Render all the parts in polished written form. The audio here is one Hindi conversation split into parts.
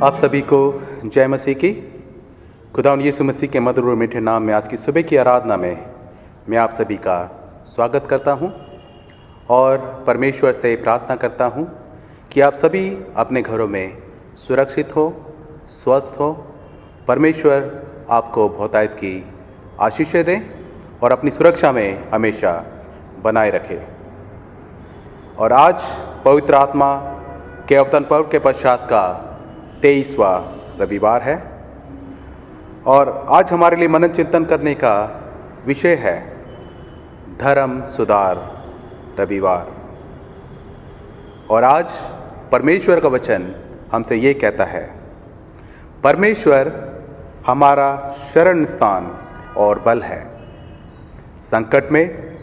आप सभी को जय मसीह की। खुदावंद यीशु मसीह के मधुर और मीठे नाम में आज की सुबह की आराधना में मैं आप सभी का स्वागत करता हूं और परमेश्वर से प्रार्थना करता हूं कि आप सभी अपने घरों में सुरक्षित हो, स्वस्थ हो। परमेश्वर आपको बहुतायत की आशीषें दें और अपनी सुरक्षा में हमेशा बनाए रखे। और आज पवित्र आत्मा के अवतरण पर्व के पश्चात का 23वां रविवार है और आज हमारे लिए मनन चिंतन करने का विषय है धर्म सुधार रविवार। और आज परमेश्वर का वचन हमसे ये कहता है, परमेश्वर हमारा शरण स्थान और बल है, संकट में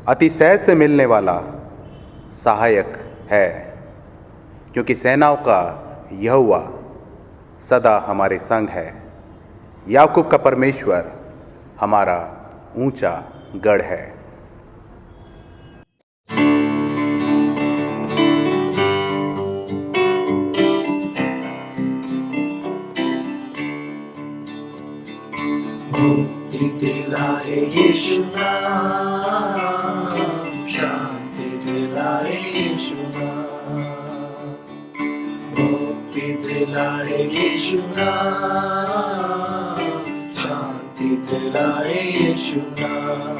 अति सहज से मिलने वाला सहायक है, क्योंकि सेनाओं का यहोवा सदा हमारे संग है। याकूब का परमेश्वर हमारा ऊंचा गढ़ है। मुक्ति दिलाए यीशु नाम, शांति दिलाए यीशु नाम। मुक्ति दिलाए यीशु नाम, शांति दिलाए यीशु नाम।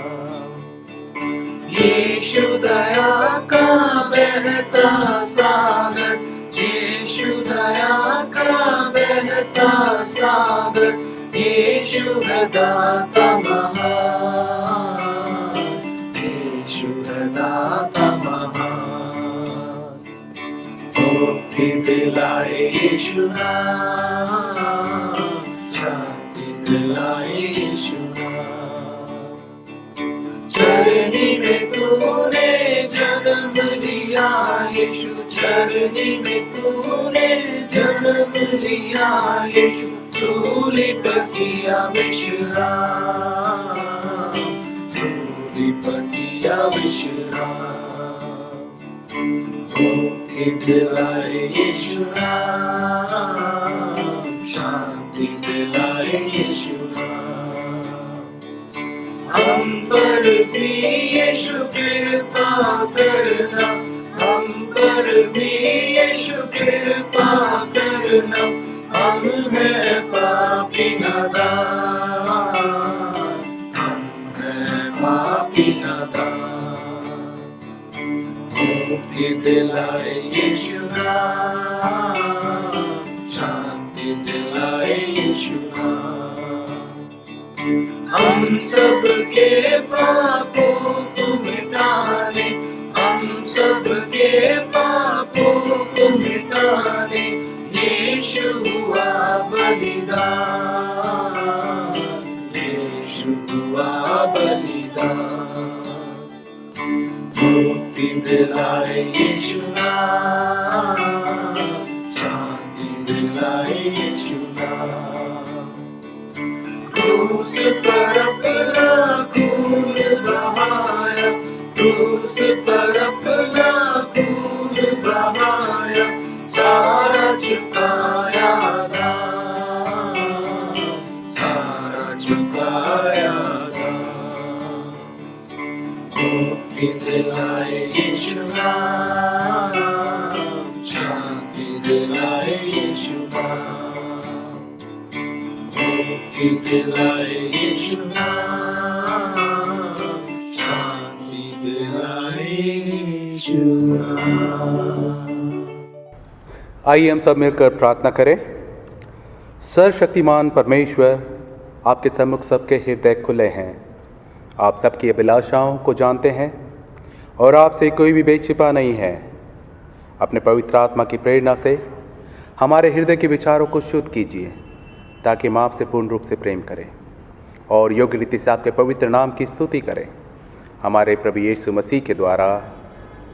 यीशु दया का बहता सागर, यीशु दया का बहता सागर, यीशु है दाता महान, यीशु है दाता महान। मुक्ति दिलाए यीशु नाम, शांति दिलाए यीशु नाम। चरनी में तूने जन्म लिया यीशु, चरनी में तूने जन्म लिया यीशु, सूली पर किया विश्राम, सूली पर किया विश्राम। मुक्ति दिलाए यीशु नाम, शांति दिलाए यीशु नाम। हम पर भी यीशु कृपा करना, हम पर भी यीशु कृपा करना। हम हैं पापी नादान, हम हैं पापी नादान। मुक्ति दिलाए यीशु नाम, शांति दिलाए यीशु नाम। हम सबके पापों को मिटाने, हम सबके पापों को मिटाने यीशु हुआ बलिदान, यीशु हुआ बलिदान। मुक्ति दिलाए यीशु नाम, शांति दिलाए यीशु नाम। क्रूस पर अपना खून बहाया, क्रूस पर अपना खून बहाया, सारा चुकाया दाम, सारा चुकाया दाम। मुक्ति दिलाए यीशु नाम, शांति दिलाए यीशु नाम। मुक्ति दिलाए यीशु नाम, शांति दिलाए यीशु नाम। आइए हम सब मिलकर प्रार्थना करें। सर्वशक्तिमान परमेश्वर, आपके सम्मुख सबके हृदय खुले हैं। आप सबकी अभिलाषाओं को जानते हैं और आपसे कोई भी बेछिपा नहीं है। अपने पवित्र आत्मा की प्रेरणा से हमारे हृदय के विचारों को शुद्ध कीजिए, ताकि हम आपसे पूर्ण रूप से प्रेम करें और योग्य रीति से आपके पवित्र नाम की स्तुति करें, हमारे प्रभु यीशु मसीह के द्वारा।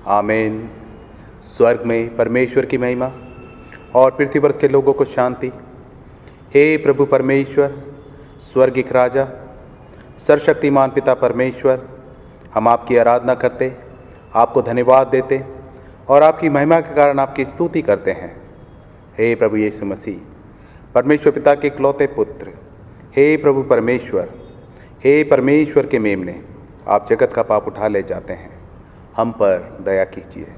आमीन। स्वर्ग में परमेश्वर की महिमा और पृथ्वी पर के लोगों को शांति। हे प्रभु परमेश्वर, स्वर्गिक राजा, सर्वशक्तिमान पिता परमेश्वर, हम आपकी आराधना करते, आपको धन्यवाद देते और आपकी महिमा के कारण आपकी स्तुति करते हैं। हे प्रभु यीशु मसीह, परमेश्वर पिता के इकलौते पुत्र, हे प्रभु परमेश्वर, हे परमेश्वर के मेमने, आप जगत का पाप उठा ले जाते हैं, हम पर दया कीजिए।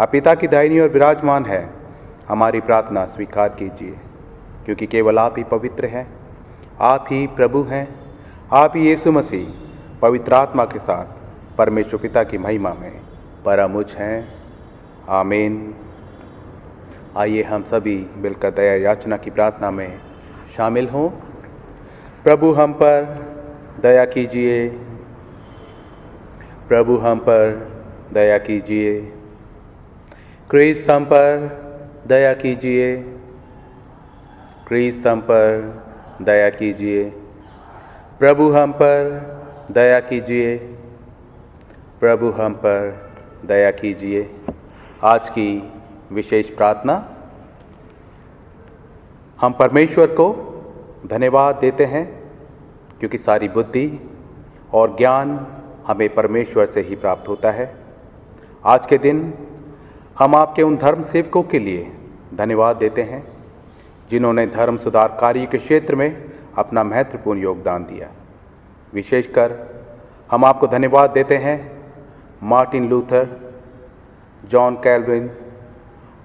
आप पिता की दाहिनी ओर विराजमान है, हमारी प्रार्थना स्वीकार कीजिए, क्योंकि केवल आप ही पवित्र हैं, आप ही प्रभु हैं, आप ही यीशु मसीह पवित्र आत्मा के साथ परमेश्वर पिता की महिमा में परम उच्च हैं। आमीन। आइए हम सभी मिलकर दया याचना की प्रार्थना में शामिल हों। प्रभु हम पर दया कीजिए, प्रभु हम पर दया कीजिए, क्रिस्त हम पर दया कीजिए, क्रिस्त हम पर दया कीजिए, प्रभु हम पर दया कीजिए, प्रभु हम पर दया कीजिए। आज की विशेष प्रार्थना, हम परमेश्वर को धन्यवाद देते हैं क्योंकि सारी बुद्धि और ज्ञान हमें परमेश्वर से ही प्राप्त होता है। आज के दिन हम आपके उन धर्म सेवकों के लिए धन्यवाद देते हैं जिन्होंने धर्म सुधार कार्य के क्षेत्र में अपना महत्वपूर्ण योगदान दिया। विशेषकर हम आपको धन्यवाद देते हैं Martin Luther, John Calvin,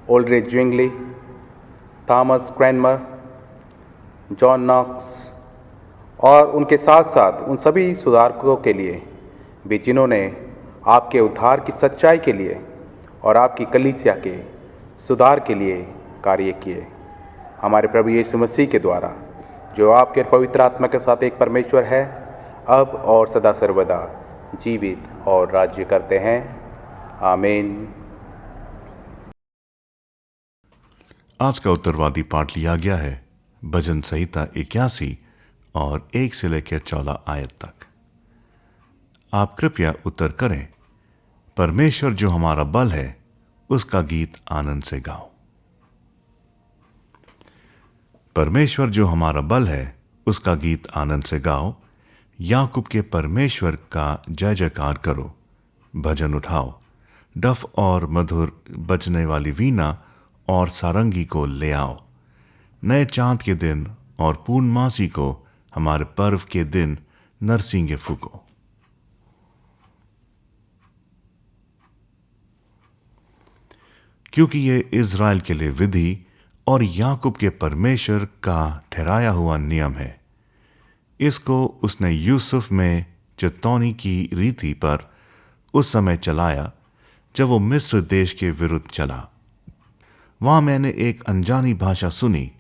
Oldrich Zwingli, Thomas Cranmer, John Knox और उनके साथ साथ उन सभी सुधारकों के लिए भी जिन्होंने आपके उद्धार की सच्चाई के लिए और आपकी कलीसिया के सुधार के लिए कार्य किए। हमारे प्रभु यीशु मसीह के द्वारा जो आपके पवित्र आत्मा के साथ एक परमेश्वर है, अब और सदा सर्वदा जीवित और राज्य करते हैं। आमीन। आज का उत्तरवादी पाठ लिया गया है भजन संहिता 81 और 1 से लेकर 14 आयत तक। आप कृपया उत्तर करें, परमेश्वर जो हमारा बल है उसका गीत आनंद से गाओ। परमेश्वर जो हमारा बल है उसका गीत आनंद से गाओ। याकूब के परमेश्वर का जय जयकार करो। भजन उठाओ, डफ और मधुर बजने वाली वीणा और सारंगी को ले आओ। नए चांद के दिन और पूर्णमासी को, हमारे पर्व के दिन नरसिंगे फूको। क्योंकि ये इज़राइल के लिए विधि और याकूब के परमेश्वर का ठहराया हुआ नियम है। इसको उसने यूसुफ में चितौनी की रीति पर उस समय चलाया जब वो मिस्र देश के विरुद्ध चला। वहां मैंने एक अनजानी भाषा सुनी।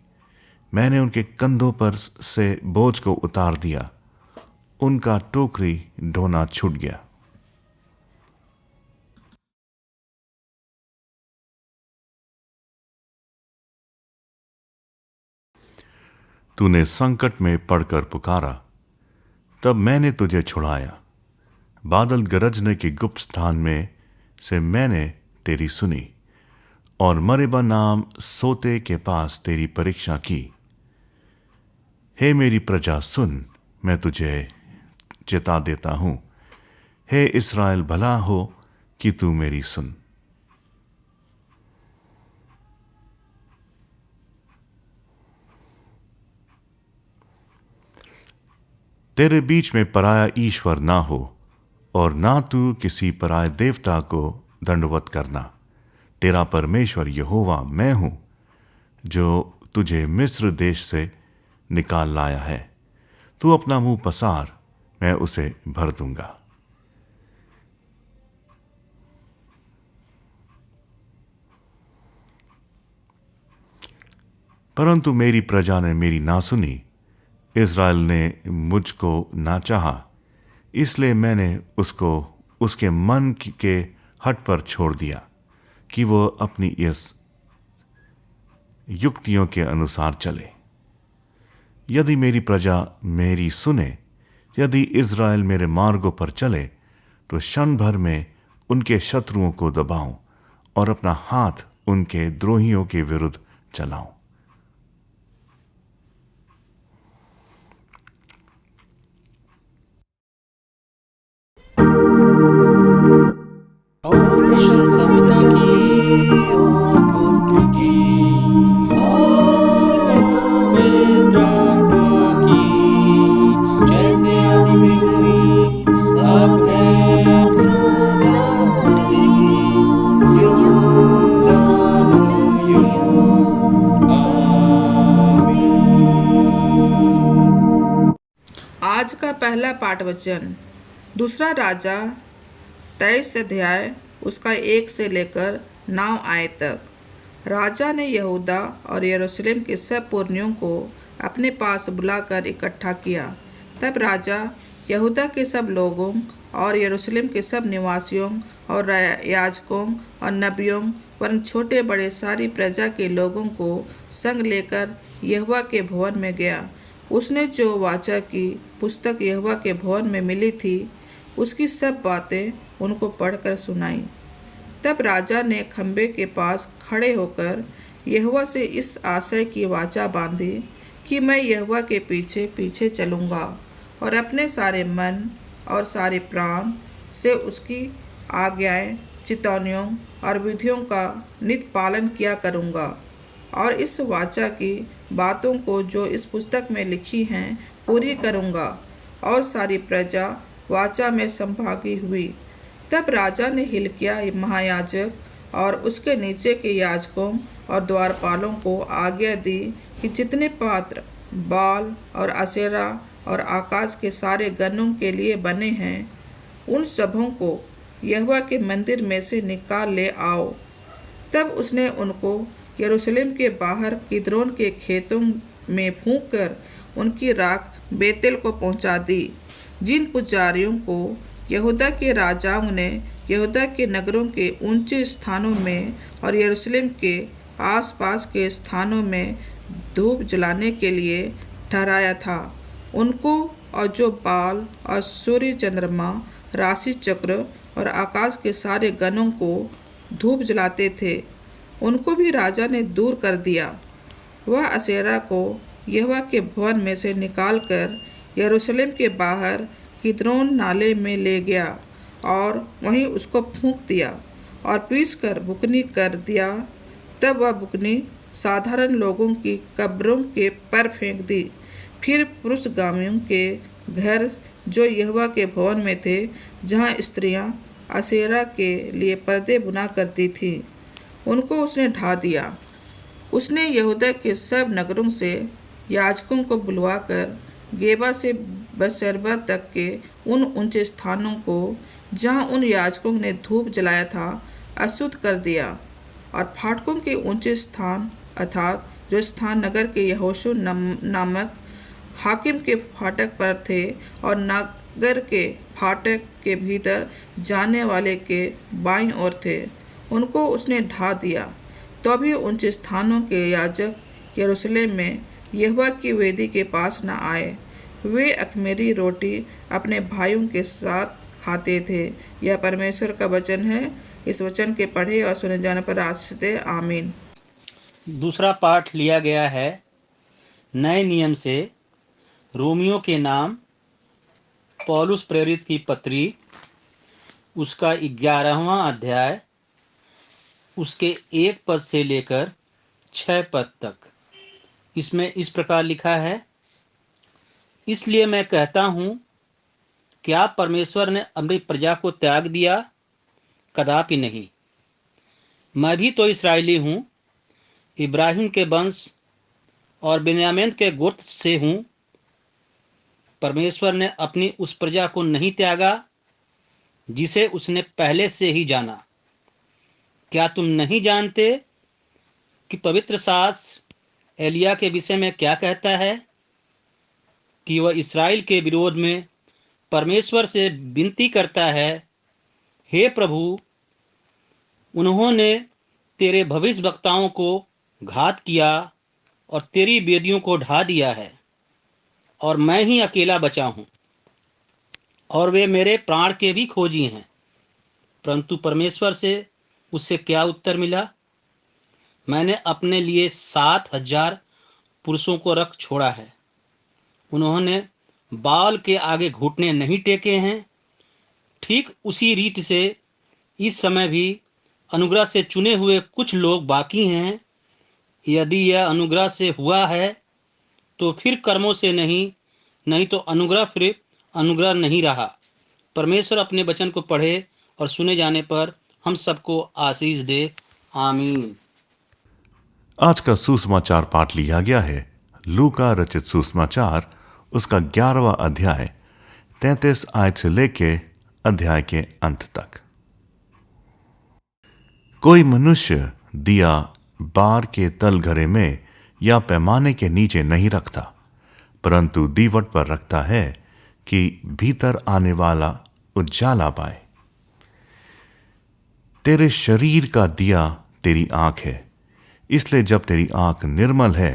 मैंने उनके कंधों पर से बोझ को उतार दिया। उनका टोकरी ढोना छूट गया। तूने संकट में पड़कर पुकारा, तब मैंने तुझे छुड़ाया। बादल गरजने के गुप्त स्थान में से मैंने तेरी सुनी और मरेबा नाम सोते के पास तेरी परीक्षा की। हे मेरी प्रजा सुन, मैं तुझे चेता देता हूं। हे इस्राएल भला हो कि तू मेरी सुन। तेरे बीच में पराया ईश्वर ना हो और ना तू किसी पराये देवता को दंडवत करना। तेरा परमेश्वर यहोवा मैं हूं जो तुझे मिस्र देश से निकाल लाया है। तू अपना मुंह पसार, मैं उसे भर दूंगा। परंतु मेरी प्रजा ने मेरी ना सुनी, इज़राइल ने मुझको ना चाहा, इसलिए मैंने उसको उसके मन के हट पर छोड़ दिया कि वो अपनी इस युक्तियों के अनुसार चले। यदि मेरी प्रजा मेरी सुने, यदि इज़राइल मेरे मार्गों पर चले, तो क्षण भर में उनके शत्रुओं को दबाऊं और अपना हाथ उनके द्रोहियों के विरुद्ध चलाऊं। और प्रशंसा पिता की और पुत्र की आज का पहला पाठ वचन दूसरा राजा 23 अध्याय उसका 1 से लेकर 9 आयत तक। राजा ने यहूदा और यरूशलेम के सब पुरनियों को अपने पास बुलाकर इकट्ठा किया। तब राजा यहूदा के सब लोगों और यरूशलेम के सब निवासियों और याजकों और नबियों वरन छोटे बड़े सारी प्रजा के लोगों को संग लेकर यहोवा के भवन में गया। उसने जो वाचा की पुस्तक यहोवा के भवन में मिली थी उसकी सब बातें उनको पढ़कर सुनाई। तब राजा ने खंबे के पास खड़े होकर यहोवा से इस आशय की वाचा बांधी कि मैं यहोवा के पीछे पीछे चलूँगा और अपने सारे मन और सारे प्राण से उसकी आज्ञाएं, चितौनियों और विधियों का नित पालन किया करूँगा और इस वाचा की बातों को जो इस पुस्तक में लिखी हैं पूरी करूँगा। और सारी प्रजा वाचा में संभागी हुई। तब राजा ने हिल्किय्याह महायाजक और उसके नीचे के याजकों और द्वारपालों को आज्ञा दी कि जितने पात्र बाल और अशेरा और आकाश के सारे गणों के लिए बने हैं उन सबों को यहोवा के मंदिर में से निकाल ले आओ। तब उसने उनको यरूशलेम के बाहर किद्रोन के खेतों में फूंक कर उनकी राख बेतेल को पहुंचा दी, जिन पुजारियों को यहूदा के राजाओं ने यहूदा के नगरों के ऊंचे स्थानों में और यरूशलेम के आसपास के स्थानों में धूप जलाने के लिए ठहराया था। उनको और जो बाल और सूर्य, चंद्रमा, राशि चक्र और आकाश के सारे गणों को धूप जलाते थे उनको भी राजा ने दूर कर दिया। वह अशेरा को यहोवा के भवन में से निकालकर यरूशलेम के बाहर किद्रोन नाले में ले गया और वहीं उसको फूंक दिया और पीस कर बुकनी कर दिया। तब वह बुकनी साधारण लोगों की कब्रों के पर फेंक दी। फिर पुरुषगामियों के घर जो यहोवा के भवन में थे, जहाँ स्त्रियां अशेरा के लिए पर्दे बुना करती थीं, उनको उसने ढा दिया। उसने यहूदा के सब नगरों से याजकों को बुलवाकर गेबा से बसरबा तक के उन ऊंचे स्थानों को जहाँ उन याजकों ने धूप जलाया था अशुद्ध कर दिया और फाटकों के ऊंचे स्थान अर्थात जो स्थान नगर के यहोशू नामक हाकिम के फाटक पर थे और नगर के फाटक के भीतर जाने वाले के बाईं ओर थे, उनको उसने ढा दिया। तो भी ऊंचे स्थानों के याजक यरूशलेम में यहोवा की वेदी के पास न आए। वे अख़मीरी रोटी अपने भाइयों के साथ खाते थे। यह परमेश्वर का वचन है। इस वचन के पढ़े और सुने जाने पर आशीष दे। आमीन। दूसरा पाठ लिया गया है नए नियम से रोमियो के नाम पौलुस प्रेरित की पत्री उसका 11वां अध्याय उसके 1 पद से लेकर 6 पद तक। इसमें इस प्रकार लिखा है, इसलिए मैं कहता हूँ, क्या परमेश्वर ने अपनी प्रजा को त्याग दिया? कदापि नहीं। मैं भी तो इस्राएली हूँ, इब्राहिम के वंश और बिन्यामीन के गोत्र से हूँ। परमेश्वर ने अपनी उस प्रजा को नहीं त्यागा जिसे उसने पहले से ही जाना। क्या तुम नहीं जानते कि पवित्र शास्त्र एलिया के विषय में क्या कहता है कि वह इस्राएल के विरोध में परमेश्वर से विनती करता है, हे प्रभु, उन्होंने तेरे भविष्यवक्ताओं को घात किया और तेरी वेदियों को ढा दिया है और मैं ही अकेला बचा हूँ और वे मेरे प्राण के भी खोजी हैं। परंतु परमेश्वर से उससे क्या उत्तर मिला? मैंने अपने लिए 7,000 पुरुषों को रख छोड़ा है। उन्होंने बाल के आगे घुटने नहीं टेके हैं। ठीक उसी रीति से इस समय भी अनुग्रह से चुने हुए कुछ लोग बाकी हैं। यदि यह अनुग्रह से हुआ है तो फिर कर्मों से नहीं तो अनुग्रह फिर अनुग्रह नहीं रहा। परमेश्वर अपने वचन को पढ़े और सुने जाने पर हम सबको आशीष दे। आमीन। आज का सुसमाचार पाठ लिया गया है लूका रचित सुसमाचार उसका 11वां अध्याय 33 आयत से लेके अध्याय के अंत तक। कोई मनुष्य दिया बार के तलघरे में या पैमाने के नीचे नहीं रखता, परंतु दीवट पर रखता है कि भीतर आने वाला उजाला पाए। तेरे शरीर का दिया तेरी आंख है, इसलिए जब तेरी आंख निर्मल है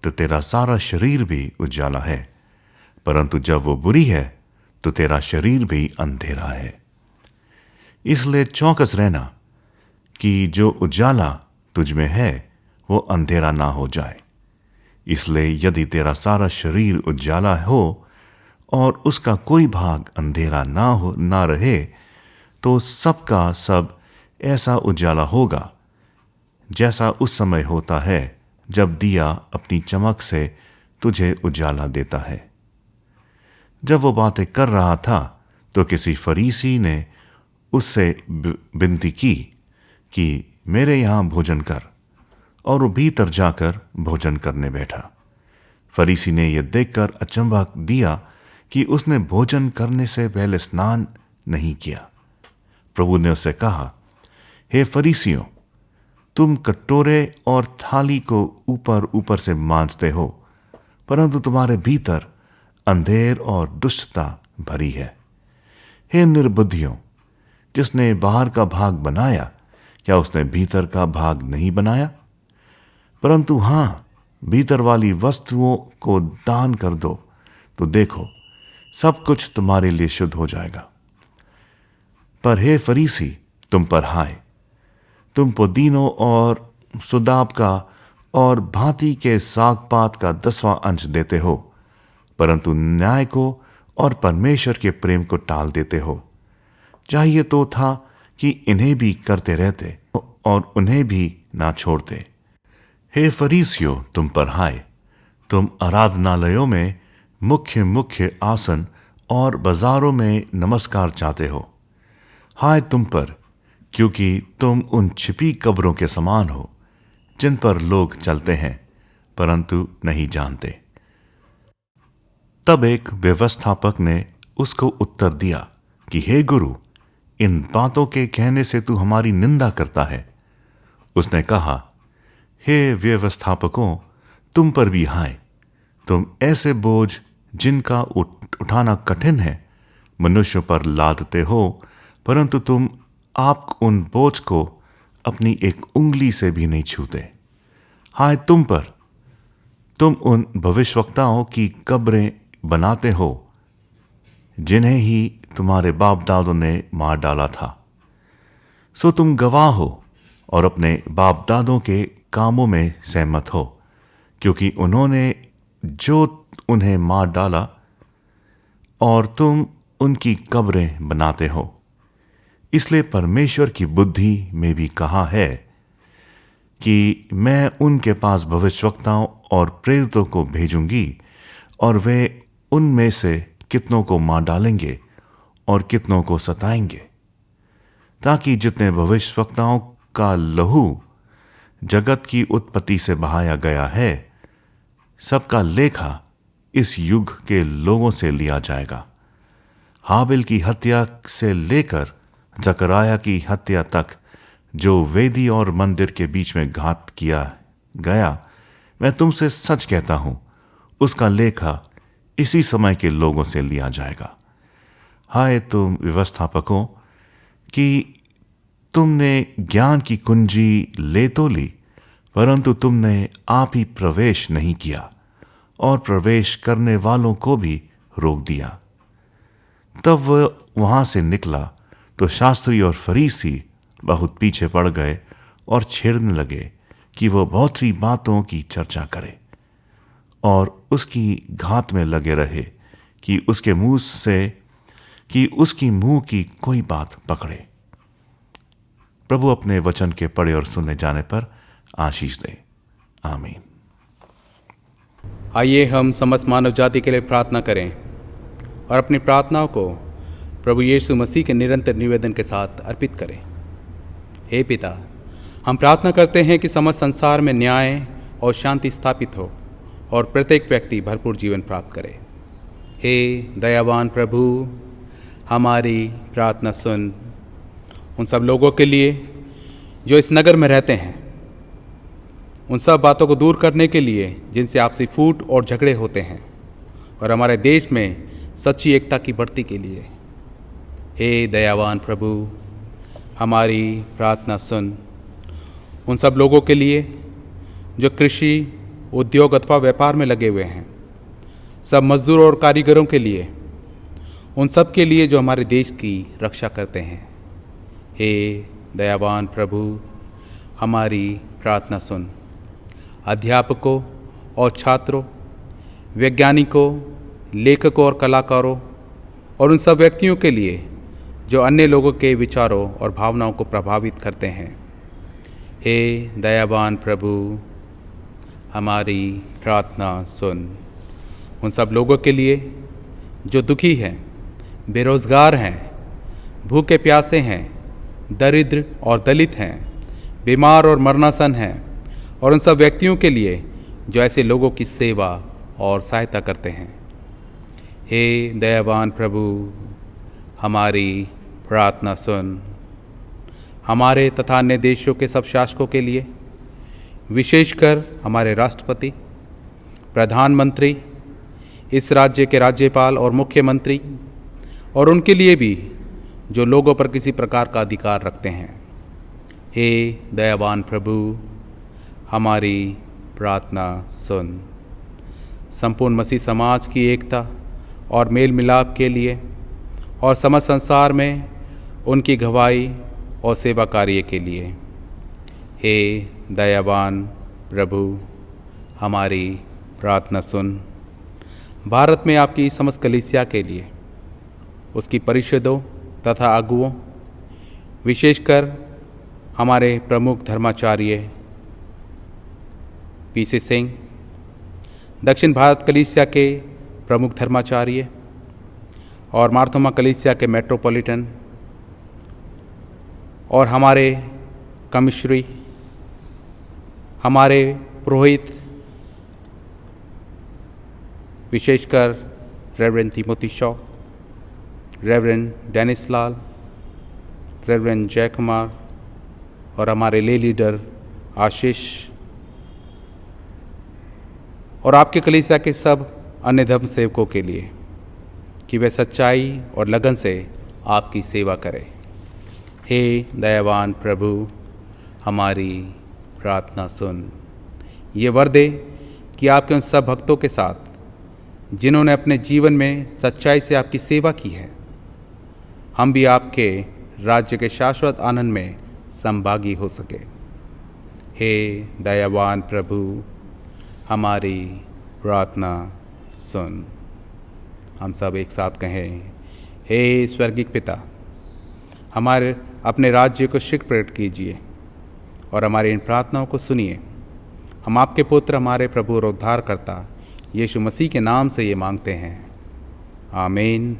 तो तेरा सारा शरीर भी उजाला है, परंतु जब वो बुरी है तो तेरा शरीर भी अंधेरा है। इसलिए चौकस रहना कि जो उजाला तुझ में है वो अंधेरा ना हो जाए। इसलिए यदि तेरा सारा शरीर उजाला हो और उसका कोई भाग अंधेरा ना रहे, तो सबका सब ऐसा उजाला होगा जैसा उस समय होता है जब दिया अपनी चमक से तुझे उजाला देता है। जब वो बातें कर रहा था तो किसी फरीसी ने उससे विनती की कि मेरे यहाँ भोजन कर, और वो भीतर जाकर भोजन करने बैठा। फरीसी ने यह देखकर अचंभा दिया कि उसने भोजन करने से पहले स्नान नहीं किया। प्रभु ने उससे कहा, हे फरीसियों, तुम कटोरे और थाली को ऊपर ऊपर से मांजते हो, परंतु तुम्हारे भीतर अंधेर और दुष्टता भरी है। हे निर्बुद्धियों, जिसने बाहर का भाग बनाया, क्या उसने भीतर का भाग नहीं बनाया? परंतु हां, भीतर वाली वस्तुओं को दान कर दो, तो देखो सब कुछ तुम्हारे लिए शुद्ध हो जाएगा। पर हे फरीसी, तुम पर हाय, तुम पुदीनों और सुदाब का और भांति के साग पात का 10वां अंश देते हो, परंतु न्याय को और परमेश्वर के प्रेम को टाल देते हो। चाहिए तो था कि इन्हें भी करते रहते और उन्हें भी ना छोड़ते। हे फरीसियों, तुम पर हाय, तुम आराधनालयों में मुख्य मुख्य आसन और बाजारों में नमस्कार चाहते हो। हाय तुम पर, क्योंकि तुम उन छिपी कब्रों के समान हो जिन पर लोग चलते हैं परंतु नहीं जानते। तब एक व्यवस्थापक ने उसको उत्तर दिया कि हे गुरु, इन बातों के कहने से तू हमारी निंदा करता है। उसने कहा, हे व्यवस्थापकों, तुम पर भी हाय, तुम ऐसे बोझ जिनका उठाना कठिन है मनुष्यों पर लादते हो, परंतु तुम आप उन बोझ को अपनी एक उंगली से भी नहीं छूते। हाय तुम पर, तुम उन भविष्यवक्ताओं की कब्रें बनाते हो जिन्हें ही तुम्हारे बाप दादों ने मार डाला था। सो तुम गवाह हो और अपने बाप दादों के कामों में सहमत हो, क्योंकि उन्होंने जो उन्हें मार डाला और तुम उनकी कब्रें बनाते हो। इसलिए परमेश्वर की बुद्धि में भी कहा है कि मैं उनके पास भविष्यवक्ताओं और प्रेरितों को भेजूंगी और वे उनमें से कितनों को मार डालेंगे और कितनों को सताएंगे, ताकि जितने भविष्यवक्ताओं का लहू जगत की उत्पत्ति से बहाया गया है, सबका लेखा इस युग के लोगों से लिया जाएगा। हाबिल की हत्या से लेकर जकराया की हत्या तक जो वेदी और मंदिर के बीच में घात किया गया, मैं तुमसे सच कहता हूं, उसका लेखा इसी समय के लोगों से लिया जाएगा। हाय तुम व्यवस्थापकों कि तुमने ज्ञान की कुंजी ले तो ली, परंतु तुमने आप ही प्रवेश नहीं किया और प्रवेश करने वालों को भी रोक दिया। तब वह वहां से निकला तो शास्त्री और फरीसी बहुत पीछे पड़ गए और छेड़ने लगे कि वह बहुत सी बातों की चर्चा करे और उसकी घात में लगे रहे कि उसके मुंह की कोई बात पकड़े। प्रभु अपने वचन के पढ़े और सुने जाने पर आशीष दे। आमीन। आइए हम समस्त मानव जाति के लिए प्रार्थना करें और अपनी प्रार्थनाओं को प्रभु यीशु मसीह के निरंतर निवेदन के साथ अर्पित करें। हे पिता, हम प्रार्थना करते हैं कि समस्त संसार में न्याय और शांति स्थापित हो और प्रत्येक व्यक्ति भरपूर जीवन प्राप्त करे। हे दयावान प्रभु, हमारी प्रार्थना सुन। उन सब लोगों के लिए जो इस नगर में रहते हैं, उन सब बातों को दूर करने के लिए जिनसे आपसी फूट और झगड़े होते हैं, और हमारे देश में सच्ची एकता की बढ़ती के लिए, हे दयावान प्रभु, हमारी प्रार्थना सुन। उन सब लोगों के लिए जो कृषि, उद्योग अथवा व्यापार में लगे हुए हैं, सब मजदूरों और कारीगरों के लिए, उन सब के लिए जो हमारे देश की रक्षा करते हैं, हे दयावान प्रभु, हमारी प्रार्थना सुन। अध्यापकों और छात्रों, वैज्ञानिकों, लेखकों और कलाकारों और उन सब व्यक्तियों के लिए जो अन्य लोगों के विचारों और भावनाओं को प्रभावित करते हैं, हे दयावान प्रभु, हमारी प्रार्थना सुन। उन सब लोगों के लिए जो दुखी हैं, बेरोज़गार हैं, भूखे प्यासे हैं, दरिद्र और दलित हैं, बीमार और मरणासन हैं, और उन सब व्यक्तियों के लिए जो ऐसे लोगों की सेवा और सहायता करते हैं, हे दयावान प्रभु, हमारी प्रार्थना सुन। हमारे तथा अन्य देशों के सब शासकों के लिए, विशेषकर हमारे राष्ट्रपति, प्रधानमंत्री, इस राज्य के राज्यपाल और मुख्यमंत्री, और उनके लिए भी जो लोगों पर किसी प्रकार का अधिकार रखते हैं, हे दयावान प्रभु, हमारी प्रार्थना सुन। संपूर्ण मसीह समाज की एकता और मेल मिलाप के लिए और समस्त संसार में उनकी गवाही और सेवा कार्य के लिए, हे दयावान प्रभु, हमारी प्रार्थना सुन। भारत में आपकी समस्त कलीसिया के लिए, उसकी परिषदों तथा अगुओं, विशेषकर हमारे प्रमुख धर्माचार्य पीसी सिंह, दक्षिण भारत कलीसिया के प्रमुख धर्माचार्य और मार्थोमा कलीसिया के मेट्रोपॉलिटन, और हमारे कमिश्नरी, हमारे पुरोहित, विशेषकर Reverend Timothy Shaw, Reverend Dennis Lal, Reverend Jai Kumar, और हमारे ले लीडर आशीष, और आपके कलीसिया के सब अन्य धर्म सेवकों के लिए कि वे सच्चाई और लगन से आपकी सेवा करें। हे दयावान प्रभु, हमारी प्रार्थना सुन। ये वर दे कि आपके उन सब भक्तों के साथ जिन्होंने अपने जीवन में सच्चाई से आपकी सेवा की है, हम भी आपके राज्य के शाश्वत आनंद में संभागी हो सके। हे दयावान प्रभु, हमारी प्रार्थना सुन। हम सब एक साथ कहें, हे स्वर्गीय पिता, हमारे अपने राज्य को शीघ्र प्रकट कीजिए और हमारी इन प्रार्थनाओं को सुनिए। हम आपके पुत्र, हमारे प्रभु और उद्धारकर्ता यीशु मसीह के नाम से ये मांगते हैं, आमीन।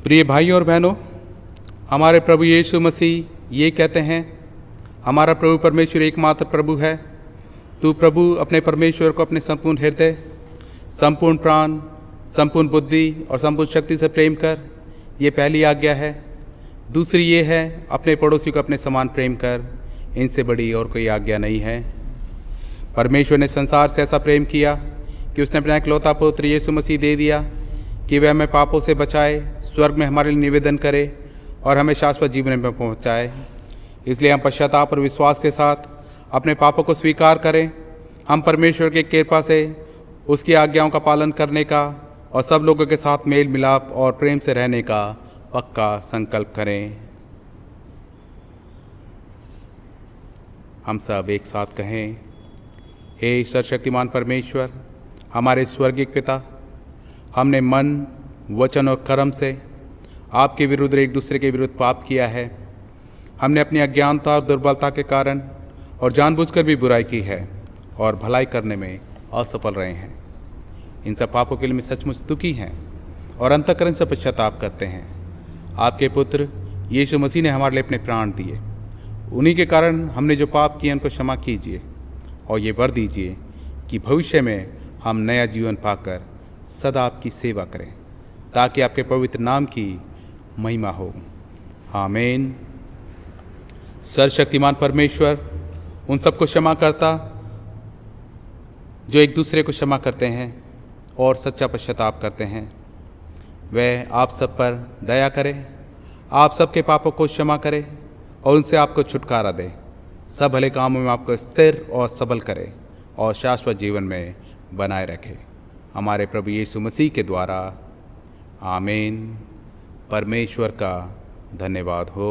प्रिय भाइयों और बहनों, हमारे प्रभु यीशु मसीह ये कहते हैं, हमारा प्रभु परमेश्वर एकमात्र प्रभु है। तू प्रभु अपने परमेश्वर को अपने संपूर्ण हृदय, संपूर्ण प्राण, संपूर्ण बुद्धि और संपूर्ण शक्ति से प्रेम कर। ये पहली आज्ञा है। दूसरी ये है, अपने पड़ोसी को अपने समान प्रेम कर। इनसे बड़ी और कोई आज्ञा नहीं है। परमेश्वर ने संसार से ऐसा प्रेम किया कि उसने अपना इकलौता पुत्र यीशु मसीह दे दिया कि वह हमें पापों से बचाए, स्वर्ग में हमारे लिए निवेदन करे और हमें शाश्वत जीवन में पहुंचाए। इसलिए हम पश्चाताप और विश्वास के साथ अपने पापों को स्वीकार करें। हम परमेश्वर की कृपा से उसकी आज्ञाओं का पालन करने का और सब लोगों के साथ मेल मिलाप और प्रेम से रहने का पक्का संकल्प करें। हम सब एक साथ कहें, हे सर्वशक्तिमान परमेश्वर, हमारे स्वर्गीय पिता, हमने मन, वचन और कर्म से आपके विरुद्ध एक दूसरे के विरुद्ध पाप किया है। हमने अपनी अज्ञानता और दुर्बलता के कारण और जानबूझकर भी बुराई की है और भलाई करने में असफल रहे हैं। इन सब पापों के लिए मैं सचमुच दुखी हैं और अंतःकरण से पश्चाताप करते हैं। आपके पुत्र यीशु मसीह ने हमारे लिए अपने प्राण दिए। उन्हीं के कारण हमने जो पाप किए उनको क्षमा कीजिए और ये वर दीजिए कि भविष्य में हम नया जीवन पाकर सदा आपकी सेवा करें, ताकि आपके पवित्र नाम की महिमा हो। आमीन। सर्वशक्तिमान परमेश्वर उन सबको क्षमा करता जो एक दूसरे को क्षमा करते हैं और सच्चा पश्चाताप करते हैं। वह आप सब पर दया करे, आप सबके पापों को क्षमा करे और उनसे आपको छुटकारा दे, सब भले कामों में आपको स्थिर और सबल करे और शाश्वत जीवन में बनाए रखे। हमारे प्रभु यीशु मसीह के द्वारा। आमीन। परमेश्वर का धन्यवाद हो।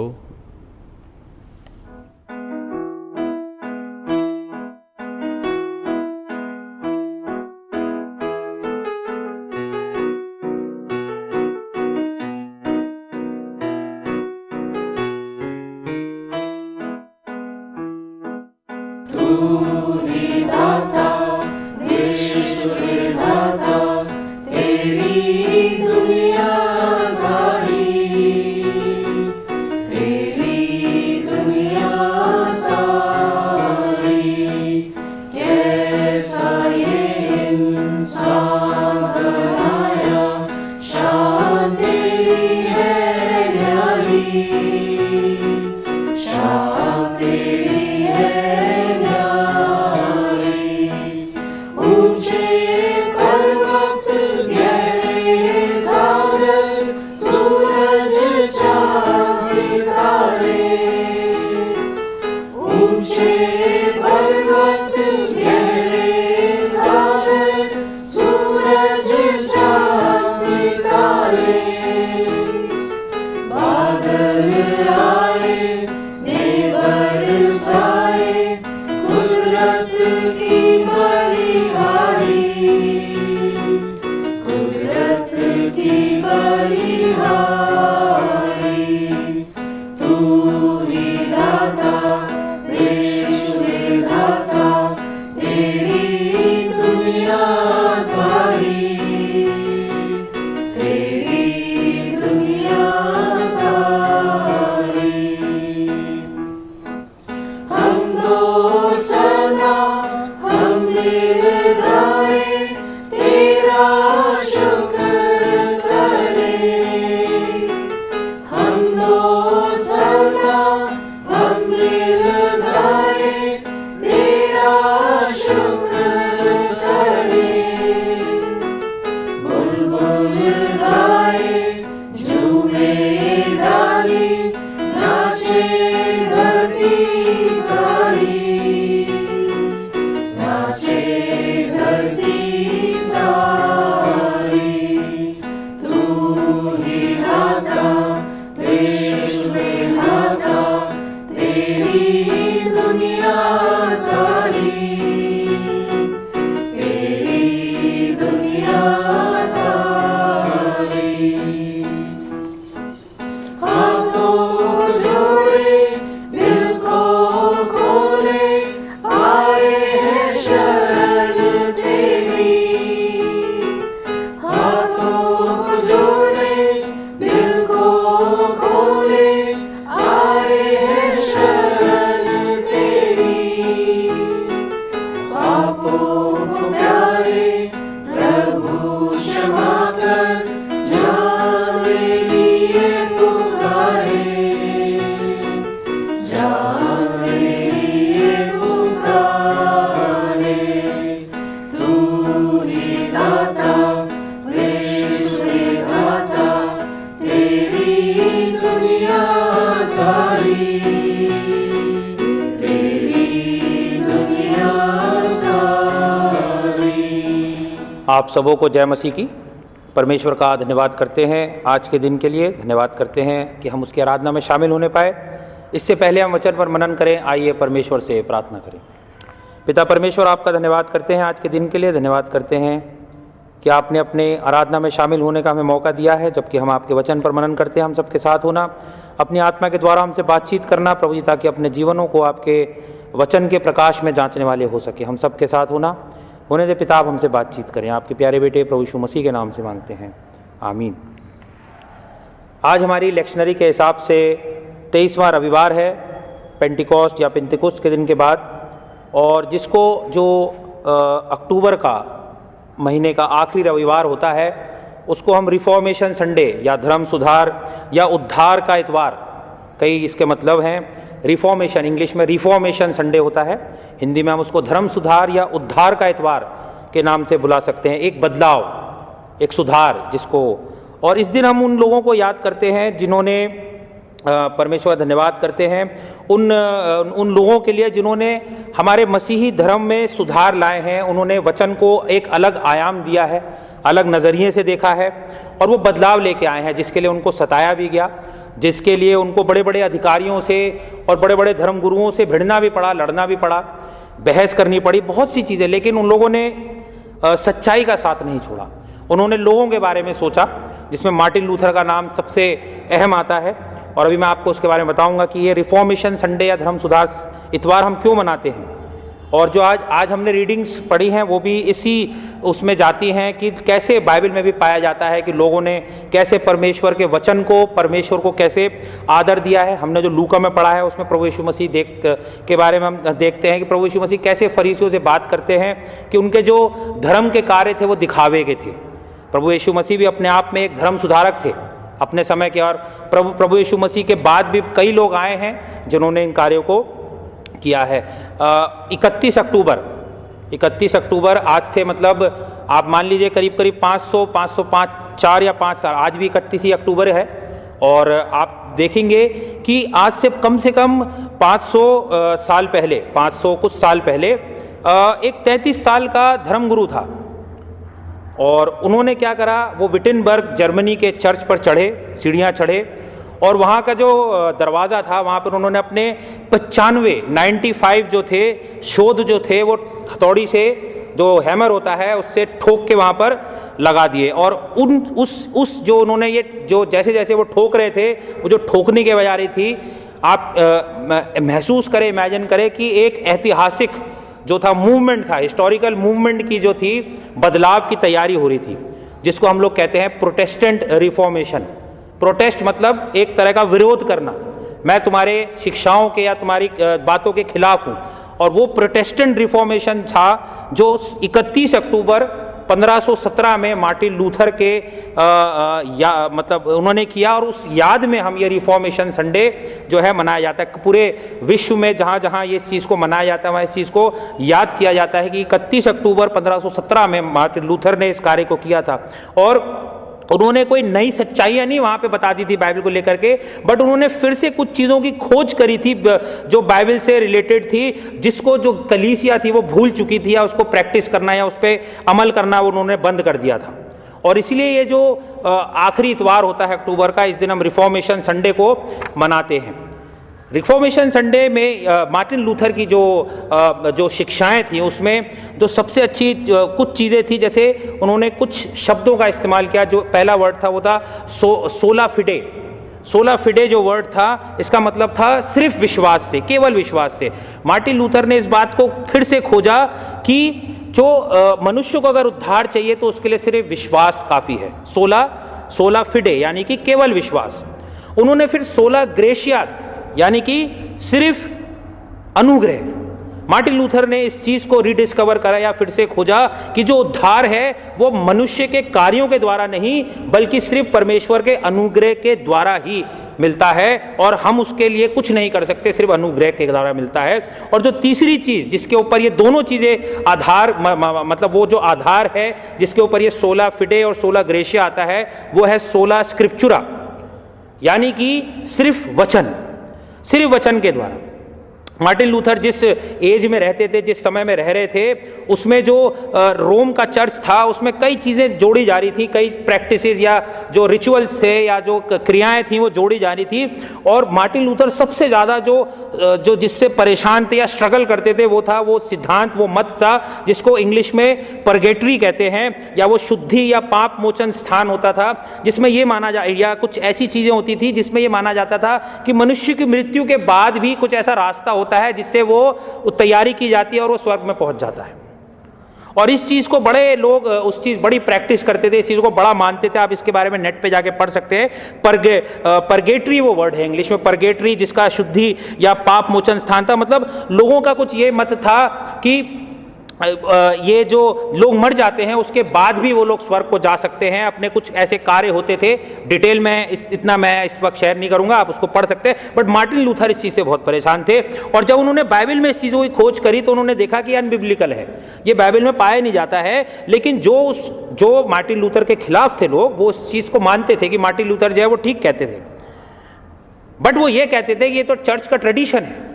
आप सबों को जय मसीह की। परमेश्वर का धन्यवाद करते हैं आज के दिन के लिए, धन्यवाद करते हैं कि हम उसकी आराधना में शामिल होने पाए। इससे पहले हम वचन पर मनन करें, आइए परमेश्वर से प्रार्थना करें। पिता परमेश्वर, आपका धन्यवाद करते हैं आज के दिन के लिए, धन्यवाद करते हैं कि आपने अपने आराधना में शामिल होने का हमें मौका दिया है। जबकि हम आपके वचन पर मनन करते हैं, हम सबके साथ होना, अपनी आत्मा के द्वारा हमसे बातचीत करना प्रभु जी, ताकि अपने जीवनों को आपके वचन के प्रकाश में जांचने वाले हो सके। हम सबके साथ होने दे पिता, आप हमसे बातचीत करें। आपके प्यारे बेटे प्रभु यीशु मसीह के नाम से मांगते हैं, आमीन। आज हमारी लेक्शनरी के हिसाब से 23वां रविवार है, पेंटिकॉस्ट या पेंटिकुस्त के दिन के बाद, और जिसको जो अक्टूबर का महीने का आखिरी रविवार होता है उसको हम रिफॉर्मेशन संडे या धर्म सुधार या उद्धार का इतवार, कई इसके मतलब हैं। रिफॉर्मेशन, इंग्लिश में रिफॉर्मेशन संडे होता है, हिंदी में हम उसको धर्म सुधार या उद्धार का इतवार के नाम से बुला सकते हैं। एक बदलाव, एक सुधार जिसको, और इस दिन हम उन लोगों को याद करते हैं जिन्होंने परमेश्वर धन्यवाद करते हैं उन लोगों के लिए जिन्होंने हमारे मसीही धर्म में सुधार लाए हैं। उन्होंने वचन को एक अलग आयाम दिया है, अलग नज़रिए से देखा है, और वो बदलाव लेके आए हैं जिसके लिए उनको सताया भी गया, जिसके लिए उनको बड़े बड़े अधिकारियों से और बड़े बड़े धर्मगुरुओं से भिड़ना भी पड़ा, लड़ना भी पड़ा, बहस करनी पड़ी, बहुत सी चीज़ें। लेकिन उन लोगों ने सच्चाई का साथ नहीं छोड़ा। उन्होंने लोगों के बारे में सोचा, जिसमें मार्टिन लूथर का नाम सबसे अहम आता है, और अभी मैं आपको उसके बारे में बताऊंगा कि ये रिफॉर्मेशन संडे या धर्म सुधार इतवार हम क्यों मनाते हैं। और जो आज हमने रीडिंग्स पढ़ी हैं वो भी इसी उसमें जाती हैं कि कैसे बाइबल में भी पाया जाता है कि लोगों ने कैसे परमेश्वर के वचन को, परमेश्वर को कैसे आदर दिया है। हमने जो लूका में पढ़ा है उसमें प्रभु यीशु मसीह के बारे में हम देखते हैं कि प्रभु यीशु मसीह कैसे फरीसियों से बात करते हैं कि उनके जो धर्म के कार्य थे वो दिखावे के थे। प्रभु यीशु मसीह भी अपने आप में एक धर्म सुधारक थे अपने समय के, और प्रभु यीशु मसीह के बाद भी कई लोग आए हैं जिन्होंने इन कार्यों को किया है। 31 अक्टूबर आज से मतलब आप मान लीजिए करीब 4 या 5 साल, आज भी 31 अक्टूबर है, और आप देखेंगे कि आज से कम 500 साल पहले, 500 कुछ साल पहले एक 33 साल का धर्मगुरु था, और उन्होंने क्या करा, वो विटेनबर्ग जर्मनी के चर्च पर चढ़े, सीढ़ियाँ चढ़े, और वहाँ का जो दरवाज़ा था वहाँ पर उन्होंने अपने 95 जो थे शोध जो थे वो हथौड़ी से, जो हैमर होता है उससे ठोक के वहाँ पर लगा दिए। और उस जो उन्होंने ये जो जैसे जैसे वो ठोक रहे थे, वो जो ठोकने की बजा रही थी, आप महसूस करें, इमेजिन करें कि एक ऐतिहासिक जो था मूवमेंट था, हिस्टोरिकल मूवमेंट की जो थी बदलाव की तैयारी हो रही थी, जिसको हम लोग कहते हैं प्रोटेस्टेंट रिफॉर्मेशन। प्रोटेस्ट मतलब एक तरह का विरोध करना, मैं तुम्हारे शिक्षाओं के या तुम्हारी बातों के खिलाफ हूँ। और वो प्रोटेस्टेंट रिफॉर्मेशन था जो 31 अक्टूबर 1517 में मार्टिन लूथर के मतलब उन्होंने किया, और उस याद में हम ये रिफॉर्मेशन संडे जो है मनाया जाता है। पूरे विश्व में जहाँ जहाँ ये इस चीज़ को मनाया जाता है वहाँ इस चीज़ को याद किया जाता है कि 31 अक्टूबर 1517 में मार्टिन लूथर ने इस कार्य को किया था। और उन्होंने कोई नई सच्चाइयाँ नहीं वहाँ पे बता दी थी बाइबल को लेकर के, बट उन्होंने फिर से कुछ चीज़ों की खोज करी थी जो बाइबल से रिलेटेड थी, जिसको जो कलीसिया थी वो भूल चुकी थी, या उसको प्रैक्टिस करना या उस पर अमल करना उन्होंने बंद कर दिया था। और इसलिए ये जो आखिरी इतवार होता है अक्टूबर का, इस दिन हम रिफॉर्मेशन संडे को मनाते हैं। रिफॉर्मेशन संडे में मार्टिन लूथर की जो शिक्षाएं थी उसमें जो सबसे अच्छी कुछ चीज़ें थी, जैसे उन्होंने कुछ शब्दों का इस्तेमाल किया। जो पहला वर्ड था वो था सोला फिडे जो वर्ड था, इसका मतलब था सिर्फ विश्वास से, केवल विश्वास से। मार्टिन लूथर ने इस बात को फिर से खोजा कि जो मनुष्य को अगर उद्धार चाहिए तो उसके लिए सिर्फ विश्वास काफ़ी है। सोला फिडे यानी कि केवल विश्वास। उन्होंने फिर सोला ग्रेशिया यानी कि सिर्फ अनुग्रह। मार्टिन लूथर ने इस चीज को रिडिस्कवर करा या फिर से खोजा कि जो उद्धार है वो मनुष्य के कार्यों के द्वारा नहीं, बल्कि सिर्फ परमेश्वर के अनुग्रह के द्वारा ही मिलता है, और हम उसके लिए कुछ नहीं कर सकते, सिर्फ अनुग्रह के द्वारा मिलता है। और जो तीसरी चीज जिसके ऊपर ये दोनों चीजें आधार मतलब वो जो आधार है जिसके ऊपर ये सोला फिडे और सोला ग्रेशिया आता है, वो है सोला स्क्रिप्चुरा, यानी कि सिर्फ वचन के द्वारा। मार्टिन लूथर जिस एज में रहते थे, जिस समय में रह रहे थे, उसमें जो रोम का चर्च था उसमें कई चीज़ें जोड़ी जा रही थी, कई प्रैक्टिसेस या जो रिचुअल्स थे या जो क्रियाएं थी वो जोड़ी जा रही थी। और मार्टिन लूथर सबसे ज़्यादा जो जिससे परेशान थे या स्ट्रगल करते थे वो था वो सिद्धांत, वो मत था जिसको इंग्लिश में परगेटरी कहते हैं, या वो शुद्धि या पाप मोचन स्थान होता था, जिसमें ये माना या कुछ ऐसी चीज़ें होती थी जिसमें ये माना जाता था कि मनुष्य की मृत्यु के बाद भी कुछ ऐसा रास्ता होता है जिससे वो तैयारी की जाती है और वो स्वर्ग में पहुंच जाता है। और इस चीज को बड़े लोग उस चीज बड़ी प्रैक्टिस करते थे, इस चीज को बड़ा मानते थे। आप इसके बारे में नेट पे जाके पढ़ सकते हैं। परगेटरी वो वर्ड है इंग्लिश में, परगेटरी, जिसका शुद्धि या पाप मोचन स्थान था। मतलब लोगों का कुछ ये मत था कि ये जो लोग मर जाते हैं उसके बाद भी वो लोग स्वर्ग को जा सकते हैं, अपने कुछ ऐसे कार्य होते थे। डिटेल में इतना मैं इस वक्त शेयर नहीं करूंगा, आप उसको पढ़ सकते हैं। बट मार्टिन लूथर इस चीज़ से बहुत परेशान थे, और जब उन्होंने बाइबल में इस चीज़ों की खोज करी तो उन्होंने देखा कि अनबिब्लिकल है, ये बाइबल में पाया नहीं जाता है। लेकिन जो मार्टिन लूथर के खिलाफ थे लोग, वो उस चीज़ को मानते थे कि मार्टिन लूथर जो है वो ठीक कहते थे। बट वो ये कहते थे कि ये तो चर्च का ट्रेडिशन है,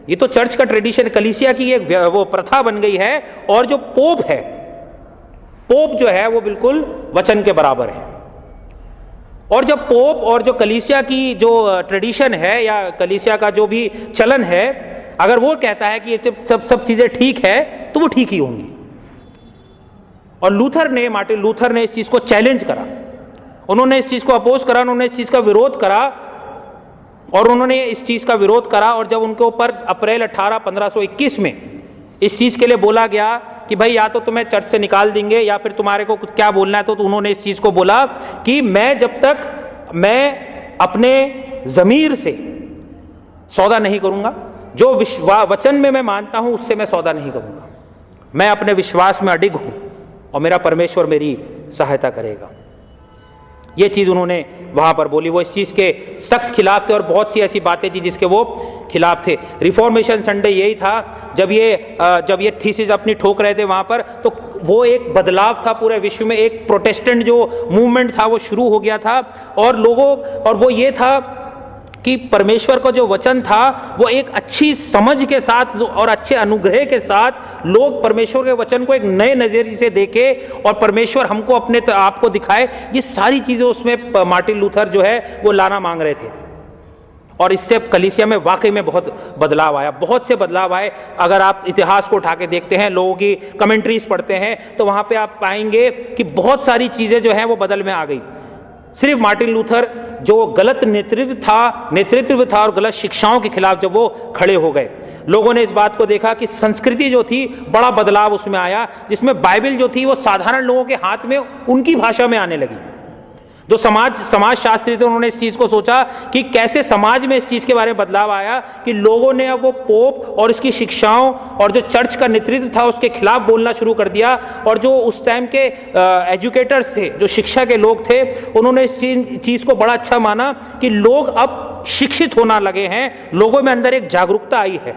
ये तो चर्च का ट्रेडिशन, कलीसिया की एक वो प्रथा बन गई है, और जो पोप है, पोप जो है वो बिल्कुल वचन के बराबर है। और जब पोप और जो कलीसिया की जो ट्रेडिशन है या कलीसिया का जो भी चलन है, अगर वो कहता है कि ये सब चीजें ठीक है तो वो ठीक ही होंगी। और मार्टिन लूथर ने इस चीज को चैलेंज करा, उन्होंने इस चीज को अपोज करा, उन्होंने इस चीज का विरोध करा, और उन्होंने इस चीज़ का विरोध करा। और जब उनके ऊपर अप्रैल 18, 1521 में इस चीज़ के लिए बोला गया कि भाई या तो तुम्हें चर्च से निकाल देंगे या फिर तुम्हारे को क्या बोलना है, तो उन्होंने इस चीज़ को बोला कि जब तक मैं अपने ज़मीर से सौदा नहीं करूँगा, जो वचन में मैं मानता हूँ उससे मैं सौदा नहीं करूँगा, मैं अपने विश्वास में अडिग हूँ और मेरा परमेश्वर मेरी सहायता करेगा। ये चीज़ उन्होंने वहाँ पर बोली। वो इस चीज़ के सख्त खिलाफ थे और बहुत सी ऐसी बातें थी जिसके वो खिलाफ थे। रिफॉर्मेशन संडे यही था, जब ये थीसिस अपनी ठोक रहे थे वहाँ पर, तो वो एक बदलाव था पूरे विश्व में, एक प्रोटेस्टेंट जो मूवमेंट था वो शुरू हो गया था। और वो ये था कि परमेश्वर का जो वचन था वो एक अच्छी समझ के साथ और अच्छे अनुग्रह के साथ लोग परमेश्वर के वचन को एक नए नजरिए से देखे और परमेश्वर हमको अपने आप को दिखाए। ये सारी चीजें उसमें मार्टिन लूथर जो है वो लाना मांग रहे थे, और इससे कलीसिया में वाकई में बहुत बदलाव आया, बहुत से बदलाव आए। अगर आप इतिहास को उठा के देखते हैं, लोगों की कमेंट्रीज पढ़ते हैं, तो वहां पे आप पाएंगे कि बहुत सारी चीजें जो हैं वो बदल में आ गई। सिर्फ मार्टिन लूथर जो गलत नेतृत्व था और गलत शिक्षाओं के खिलाफ जब वो खड़े हो गए, लोगों ने इस बात को देखा कि संस्कृति जो थी, बड़ा बदलाव उसमें आया, जिसमें बाइबल जो थी वो साधारण लोगों के हाथ में उनकी भाषा में आने लगी। जो समाज शास्त्री थे, उन्होंने इस चीज को सोचा कि कैसे समाज में इस चीज के बारे में बदलाव आया कि लोगों ने अब वो पोप और इसकी शिक्षाओं और जो चर्च का नेतृत्व था उसके खिलाफ बोलना शुरू कर दिया। और जो उस टाइम के एजुकेटर्स थे, जो शिक्षा के लोग थे, उन्होंने इस चीज को बड़ा अच्छा माना कि लोग अब शिक्षित होना लगे हैं, लोगों में अंदर एक जागरूकता आई है।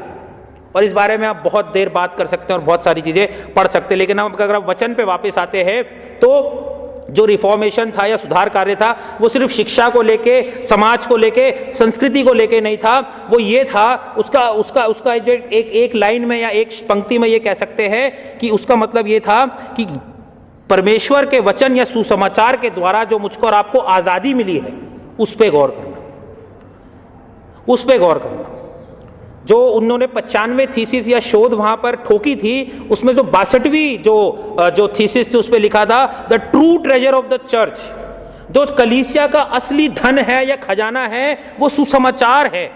और इस बारे में आप बहुत देर बात कर सकते हैं और बहुत सारी चीजें पढ़ सकते हैं, लेकिन हम अगर आप वचन पे वापस आते हैं तो जो रिफॉर्मेशन था या सुधार कार्य था वो सिर्फ शिक्षा को लेके, समाज को लेके, संस्कृति को लेके नहीं था। वो ये था, उसका जो एक लाइन में या एक पंक्ति में ये कह सकते हैं कि उसका मतलब ये था कि परमेश्वर के वचन या सुसमाचार के द्वारा जो मुझको और आपको आजादी मिली है उस पे गौर करना। जो उन्होंने 95 थीसिस या शोध वहां पर ठोकी थी, उसमें जो 62वीं जो थीसिस थी उस पे लिखा था the true treasure of the church. जो कलीसिया का असली धन है या खजाना है वो सुसमाचार है,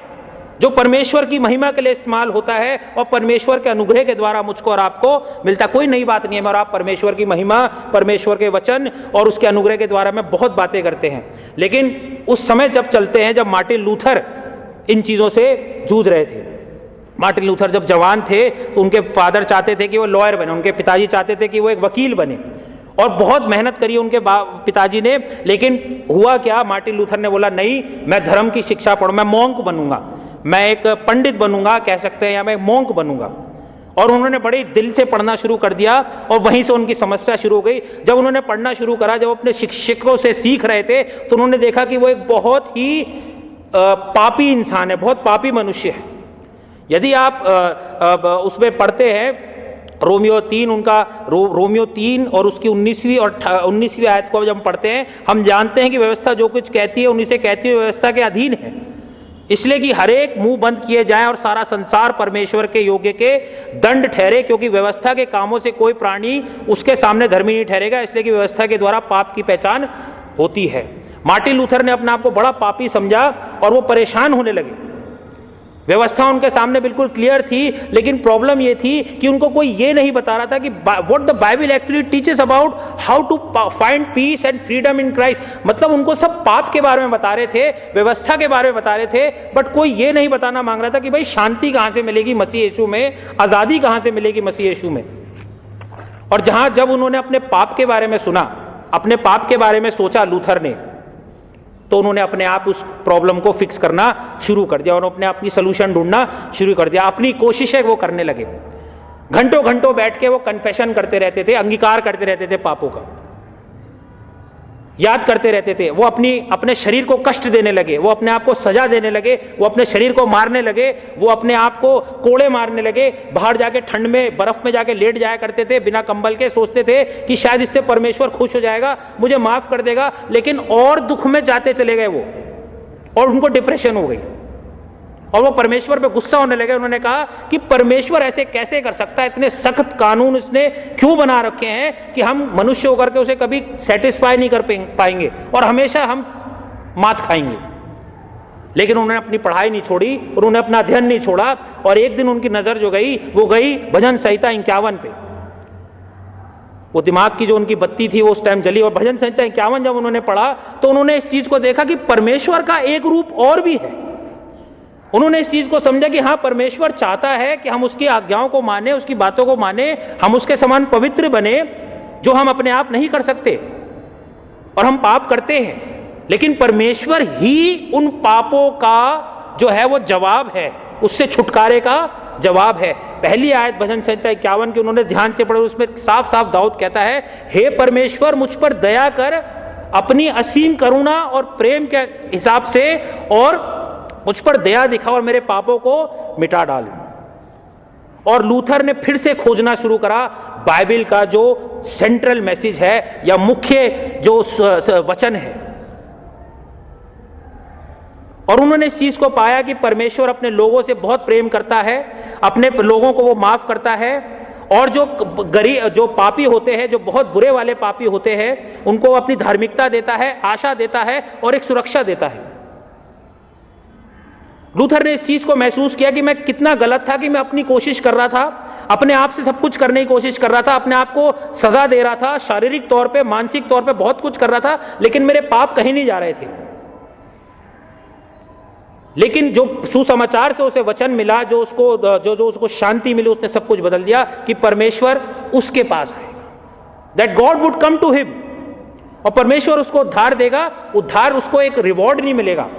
जो परमेश्वर की महिमा के लिए इस्तेमाल होता है और परमेश्वर के अनुग्रह के द्वारा मुझको और आपको मिलता। कोई नई बात नहीं है, और आप परमेश्वर की महिमा, परमेश्वर के वचन और उसके अनुग्रह के द्वारा में बहुत बातें करते हैं। लेकिन उस समय जब चलते हैं जब मार्टिन लूथर इन चीजों से जूझ रहे थे। मार्टिन लूथर जब जवान थे तो उनके फादर चाहते थे कि वो लॉयर बने, उनके पिताजी चाहते थे कि वो एक वकील बने, और बहुत मेहनत करी उनके पिताजी ने। लेकिन हुआ क्या, मार्टिन लूथर ने बोला नहीं, मैं धर्म की शिक्षा पढ़ूं, मैं मॉन्क बनूंगा, मैं एक पंडित बनूंगा कह सकते हैं, या मैं मॉन्क बनूंगा। और उन्होंने बड़े दिल से पढ़ना शुरू कर दिया और वहीं से उनकी समस्या शुरू हो गई। जब उन्होंने पढ़ना शुरू करा, जब अपने शिक्षकों से सीख रहे थे, तो उन्होंने देखा कि वो एक बहुत ही पापी इंसान है, बहुत पापी मनुष्य है। यदि आप उसमें पढ़ते हैं रोमियो 3 उनका रोमियो 3 और उसकी 19वीं और 19वीं आयत को जब हम पढ़ते हैं, हम जानते हैं कि व्यवस्था जो कुछ कहती है उन्हीं से कहती है, व्यवस्था के अधीन है, इसलिए कि हर एक मुंह बंद किए जाए और सारा संसार परमेश्वर के योग्य के दंड ठहरे, क्योंकि व्यवस्था के कामों से कोई प्राणी उसके सामने धर्मी नहीं ठहरेगा, इसलिए कि व्यवस्था के द्वारा पाप की पहचान होती है। मार्टिन लूथर ने अपने आप को बड़ा पापी समझा और वो परेशान होने लगे। व्यवस्था उनके सामने बिल्कुल क्लियर थी, लेकिन प्रॉब्लम ये थी कि उनको कोई ये नहीं बता रहा था कि what the Bible actually teaches about how to find peace and freedom in Christ. मतलब उनको सब पाप के बारे में बता रहे थे, व्यवस्था के बारे में बता रहे थे, बट कोई ये नहीं बताना मांग रहा था कि भाई शांति कहां से मिलेगी मसीह यीशु में, आजादी कहां से मिलेगी मसीह यीशु में। और जब उन्होंने अपने पाप के बारे में सुना, अपने पाप के बारे में सोचा लूथर ने, तो उन्होंने अपने आप उस प्रॉब्लम को फिक्स करना शुरू कर दिया और अपने अपनी सोल्यूशन ढूंढना शुरू कर दिया। अपनी कोशिशें वो करने लगे। घंटों घंटों बैठ के वो कन्फेशन करते रहते थे, अंगीकार करते रहते थे पापों का, याद करते रहते थे। वो अपने शरीर को कष्ट देने लगे, वो अपने आप को सजा देने लगे, वो अपने शरीर को मारने लगे, वो अपने आप को कोड़े मारने लगे। बाहर जाके ठंड में बर्फ में जाके लेट जाया करते थे बिना कंबल के, सोचते थे कि शायद इससे परमेश्वर खुश हो जाएगा, मुझे माफ कर देगा, लेकिन और दुख में जाते चले गए वो, और उनको डिप्रेशन हो गई और वो परमेश्वर पे गुस्सा होने लगे। उन्होंने कहा कि परमेश्वर ऐसे कैसे कर सकता है, इतने सख्त कानून इसने क्यों बना रखे हैं कि हम मनुष्य होकर के उसे कभी सेटिस्फाई नहीं कर पाएंगे और हमेशा हम मात खाएंगे। लेकिन उन्होंने अपनी पढ़ाई नहीं छोड़ी, उन्होंने अपना अध्ययन नहीं छोड़ा, और एक दिन उनकी नजर जो गई वो गई भजन संहिता 51 पे। वो दिमाग की जो उनकी बत्ती थी वो उस टाइम जली, और भजन संहिता 51 जब उन्होंने पढ़ा तो उन्होंने इस चीज को देखा कि परमेश्वर का एक रूप और भी है। उन्होंने इस चीज को समझा कि हाँ, परमेश्वर चाहता है कि हम उसकी आज्ञाओं को माने, उसकी बातों को माने, हम उसके समान पवित्र बने, जो हम अपने आप नहीं कर सकते और हम पाप करते हैं। लेकिन परमेश्वर ही उन पापों का जो है वो जवाब है, उससे छुटकारे का जवाब है। पहली आयत भजन संहिता 51 की उन्होंने ध्यान से पढ़ी, उसमें साफ साफ दाऊद कहता है, हे परमेश्वर मुझ पर दया कर अपनी असीम करुणा और प्रेम के हिसाब से, और मुझ पर दया दिखा और मेरे पापों को मिटा डाल। और लूथर ने फिर से खोजना शुरू करा बाइबल का जो सेंट्रल मैसेज है या मुख्य जो वचन है, और उन्होंने इस चीज को पाया कि परमेश्वर अपने लोगों से बहुत प्रेम करता है, अपने लोगों को वो माफ करता है, और जो पापी होते हैं, जो बहुत बुरे वाले पापी होते हैं, उनको अपनी धार्मिकता देता है, आशा देता है और एक सुरक्षा देता है। लूथर ने इस चीज को महसूस किया कि मैं कितना गलत था, कि मैं अपनी कोशिश कर रहा था, अपने आप से सब कुछ करने की कोशिश कर रहा था, अपने आप को सजा दे रहा था, शारीरिक तौर पे, मानसिक तौर पे बहुत कुछ कर रहा था, लेकिन मेरे पाप कहीं नहीं जा रहे थे। लेकिन जो सुसमाचार से उसे वचन मिला, जो उसको शांति मिली, उसने सब कुछ बदल दिया कि परमेश्वर उसके पास आएगा, that God would come to him, और परमेश्वर उसको उद्धार देगा। उद्धार उसको एक रिवॉर्ड नहीं मिलेगा,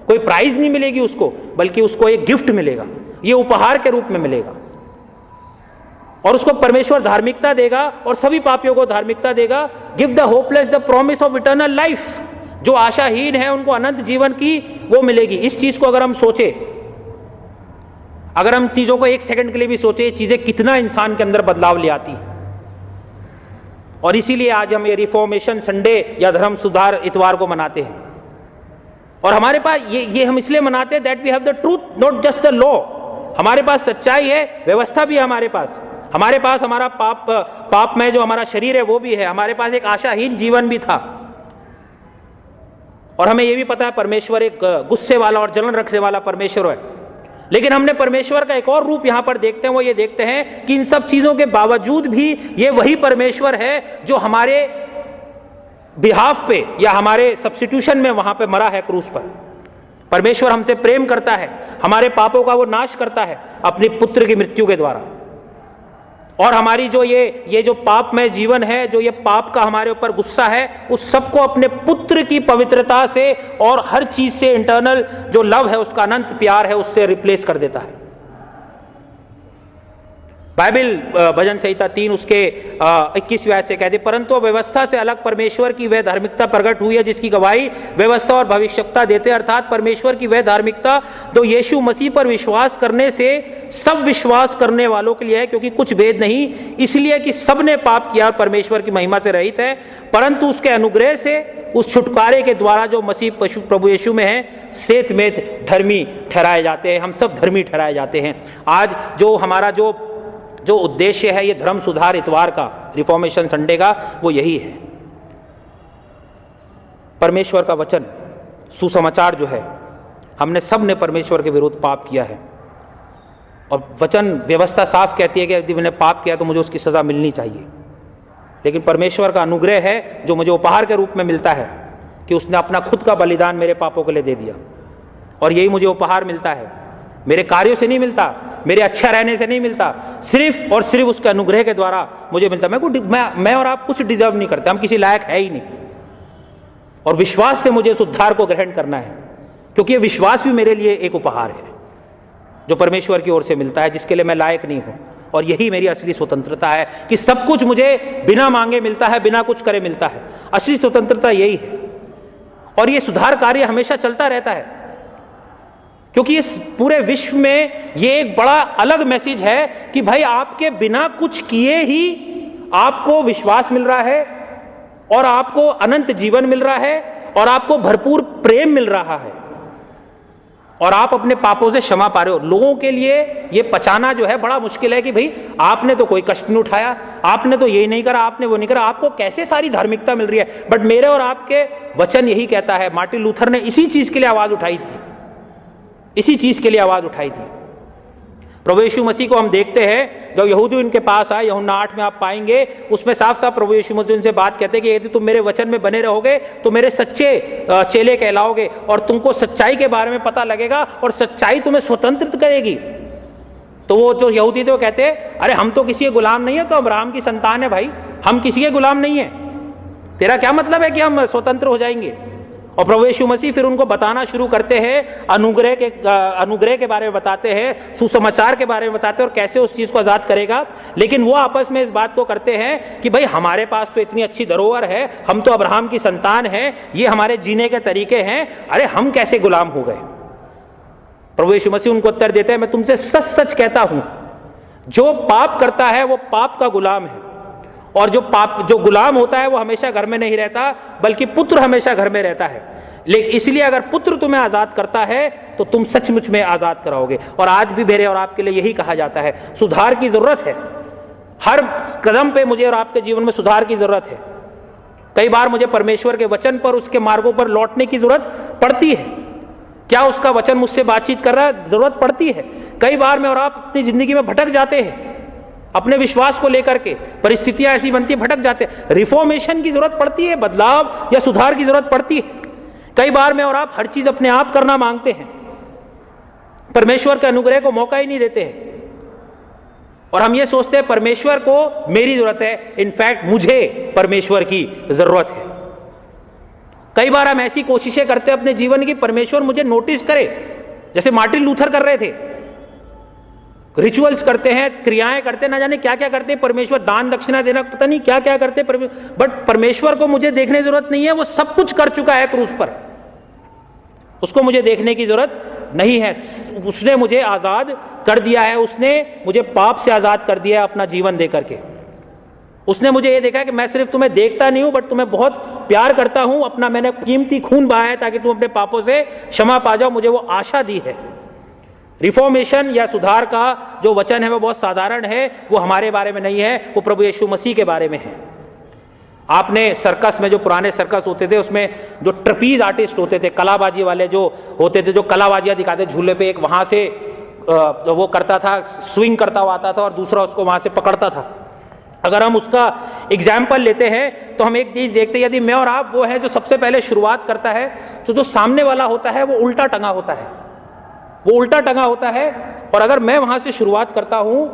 कोई प्राइज नहीं मिलेगी उसको, बल्कि उसको एक गिफ्ट मिलेगा, ये उपहार के रूप में मिलेगा। और उसको परमेश्वर धार्मिकता देगा और सभी पापियों को धार्मिकता देगा। Give the hopeless the promise of eternal life, जो आशाहीन है उनको अनंत जीवन की वो मिलेगी। इस चीज को अगर हम सोचे, अगर हम चीजों को एक सेकंड के लिए भी सोचे, चीजें कितना इंसान के अंदर बदलाव ले आती है। और इसीलिए आज हम ये रिफॉर्मेशन संडे या धर्म सुधार इतवार को मनाते हैं, और हमारे पास ये हम इसलिए मनाते हैं that we have the truth, not just the law. हमारे पास सच्चाई है, व्यवस्था भी है हमारे पास हमारा पाप में जो हमारा शरीर है वो भी है, हमारे पास एक आशाहीन जीवन भी था, और हमें ये भी पता है परमेश्वर एक गुस्से वाला और जलन रखने वाला परमेश्वर है। लेकिन हमने परमेश्वर का एक और रूप यहां पर देखते हैं, वो ये देखते हैं कि इन सब चीजों के बावजूद भी ये वही परमेश्वर है जो हमारे बिहाफ पे या हमारे सब्स्टिट्यूशन में वहां पे मरा है क्रूस पर। परमेश्वर हमसे प्रेम करता है, हमारे पापों का वो नाश करता है अपने पुत्र की मृत्यु के द्वारा, और हमारी जो ये जो पाप में जीवन है, जो ये पाप का हमारे ऊपर गुस्सा है, उस सबको अपने पुत्र की पवित्रता से और हर चीज से, इंटरनल जो लव है, उसका अनंत प्यार है, उससे रिप्लेस कर देता है। बाइबल भजन संहिता 3 उसके 21वें आयत से कहते, परंतु व्यवस्था से अलग परमेश्वर की वह धार्मिकता प्रकट हुई है जिसकी गवाही व्यवस्था और भविष्यवक्ता देते, अर्थात परमेश्वर की वह धार्मिकता जो यीशु मसीह पर विश्वास करने से सब विश्वास करने वालों के लिए है, क्योंकि कुछ भेद नहीं, इसलिए कि सबने पाप किया और परमेश्वर की महिमा से रहित है, परंतु उसके अनुग्रह से उस छुटकारे के द्वारा जो मसीह प्रभु यीशु में है सेतमेत धर्मी ठहराए जाते हैं। हम सब धर्मी ठहराए जाते हैं। आज जो हमारा जो उद्देश्य है ये धर्म सुधार इतवार का, रिफॉर्मेशन संडे का, वो यही है। परमेश्वर का वचन सुसमाचार जो है, हमने सब ने परमेश्वर के विरुद्ध पाप किया है और वचन व्यवस्था साफ कहती है कि यदि मैंने पाप किया तो मुझे उसकी सजा मिलनी चाहिए, लेकिन परमेश्वर का अनुग्रह है जो मुझे उपहार के रूप में मिलता है कि उसने अपना खुद का बलिदान मेरे पापों के लिए दे दिया, और यही मुझे उपहार मिलता है। मेरे कार्यों से नहीं मिलता, मेरे अच्छा रहने से नहीं मिलता, सिर्फ और सिर्फ उसके अनुग्रह के द्वारा मुझे मिलता। मैं और आप कुछ डिजर्व नहीं करते, हम किसी लायक है ही नहीं, और विश्वास से मुझे उस उद्धार को ग्रहण करना है, क्योंकि ये विश्वास भी मेरे लिए एक उपहार है जो परमेश्वर की ओर से मिलता है, जिसके लिए मैं लायक नहीं हूं। और यही मेरी असली स्वतंत्रता है कि सब कुछ मुझे बिना मांगे मिलता है, बिना कुछ करे मिलता है। असली स्वतंत्रता यही है, और ये सुधार कार्य हमेशा चलता रहता है, क्योंकि इस पूरे विश्व में ये एक बड़ा अलग मैसेज है कि भाई आपके बिना कुछ किए ही आपको विश्वास मिल रहा है, और आपको अनंत जीवन मिल रहा है, और आपको भरपूर प्रेम मिल रहा है, और आप अपने पापों से क्षमा पा रहे हो। लोगों के लिए ये पचाना जो है बड़ा मुश्किल है कि भाई आपने तो कोई कष्ट नहीं उठाया, आपने तो ये नहीं करा, आपने वो नहीं करा, आपको कैसे सारी धार्मिकता मिल रही है। बट मेरे और आपके वचन यही कहता है। मार्टिन लूथर ने इसी चीज के लिए आवाज उठाई थी, इसी चीज के लिए आवाज उठाई थी। प्रभु यीशु मसीह को हम देखते हैं, जब यहूदी उनके पास आए, यूहन्ना 8 में आप पाएंगे, उसमें साफ साफ प्रभु यीशु मसीह उनसे बात कहते हैं कि यदि तुम मेरे वचन में बने रहोगे तो मेरे सच्चे चेले कहलाओगे, और तुमको सच्चाई के बारे में पता लगेगा, और सच्चाई तुम्हें स्वतंत्र करेगी। तो वो जो यहूदी थे वो कहते, अरे हम तो किसी के गुलाम नहीं है, तो अब्राहम की संतान है भाई, हम किसी के गुलाम नहीं है, तेरा क्या मतलब है कि हम स्वतंत्र हो जाएंगे। और प्रभु यीशु मसीह फिर उनको बताना शुरू करते हैं, अनुग्रह के बारे में बताते हैं, सुसमाचार के बारे में बताते हैं, और कैसे उस चीज को आजाद करेगा। लेकिन वो आपस में इस बात को करते हैं कि भाई हमारे पास तो इतनी अच्छी धरोहर है, हम तो अब्राहम की संतान हैं, ये हमारे जीने के तरीके हैं, अरे हम कैसे गुलाम हो गए। प्रभु यीशु मसीह उनको उत्तर देते हैं, मैं तुमसे सच सच कहता हूं, जो पाप करता है वो पाप का गुलाम है, और जो गुलाम होता है वो हमेशा घर में नहीं रहता, बल्कि पुत्र हमेशा घर में रहता है। लेकिन इसलिए अगर पुत्र तुम्हें आजाद करता है तो तुम सचमुच में आजाद कराओगे। और आज भी मेरे और आपके लिए यही कहा जाता है, सुधार की जरूरत है। हर कदम पे मुझे और आपके जीवन में सुधार की जरूरत है। कई बार मुझे परमेश्वर के वचन पर, उसके मार्गों पर लौटने की जरूरत पड़ती है। क्या उसका वचन मुझसे बातचीत कर रहा है? जरूरत पड़ती है। कई बार मैं और आप अपनी जिंदगी में भटक जाते हैं, अपने विश्वास को लेकर के परिस्थितियां ऐसी बनती है, भटक जाते हैं। रिफॉर्मेशन की जरूरत पड़ती है, बदलाव या सुधार की जरूरत पड़ती है। कई बार मैं और आप हर चीज अपने आप करना मांगते हैं, परमेश्वर के अनुग्रह को मौका ही नहीं देते हैं, और हम ये सोचते हैं परमेश्वर को मेरी जरूरत है, इनफैक्ट मुझे परमेश्वर की जरूरत है। कई बार हम ऐसी कोशिशें करते हैं अपने जीवन की, परमेश्वर मुझे नोटिस करे, जैसे मार्टिन लूथर कर रहे थे। रिचुअल्स करते हैं, क्रियाएं करते हैं, ना जाने क्या क्या करते हैं, परमेश्वर दान दक्षिणा देना पता नहीं क्या क्या करते हैं, बट परमेश्वर को मुझे देखने की जरूरत नहीं है, वो सब कुछ कर चुका है क्रूस पर, उसको मुझे देखने की जरूरत नहीं है। उसने मुझे आजाद कर दिया है, उसने मुझे पाप से आजाद कर दिया है अपना जीवन दे करके। उसने मुझे ये देखा है कि मैं सिर्फ तुम्हें देखता नहीं हूं, बट तुम्हें बहुत प्यार करता हूं, अपना मैंने कीमती खून बहाया है ताकि तुम अपने पापों से क्षमा पा जाओ, मुझे वो आशा दी है। रिफॉर्मेशन या सुधार का जो वचन है वो बहुत साधारण है, वो हमारे बारे में नहीं है, वो प्रभु यीशु मसीह के बारे में है। आपने सर्कस में, जो पुराने सर्कस होते थे उसमें जो ट्रपीज आर्टिस्ट होते थे, कलाबाजी वाले जो होते थे, जो कलाबाजियां दिखाते झूले पे, एक वहां से वो करता था, स्विंग करता हुआ आता था और दूसरा उसको वहां से पकड़ता था। अगर हम उसका एग्जाम्पल लेते हैं तो हम एक चीज देखते हैं, यदि मैं और आप वो है जो सबसे पहले शुरुआत करता है, तो जो सामने वाला होता है वो उल्टा टंगा होता है, वो उल्टा टंगा होता है, और अगर मैं वहां से शुरुआत करता हूं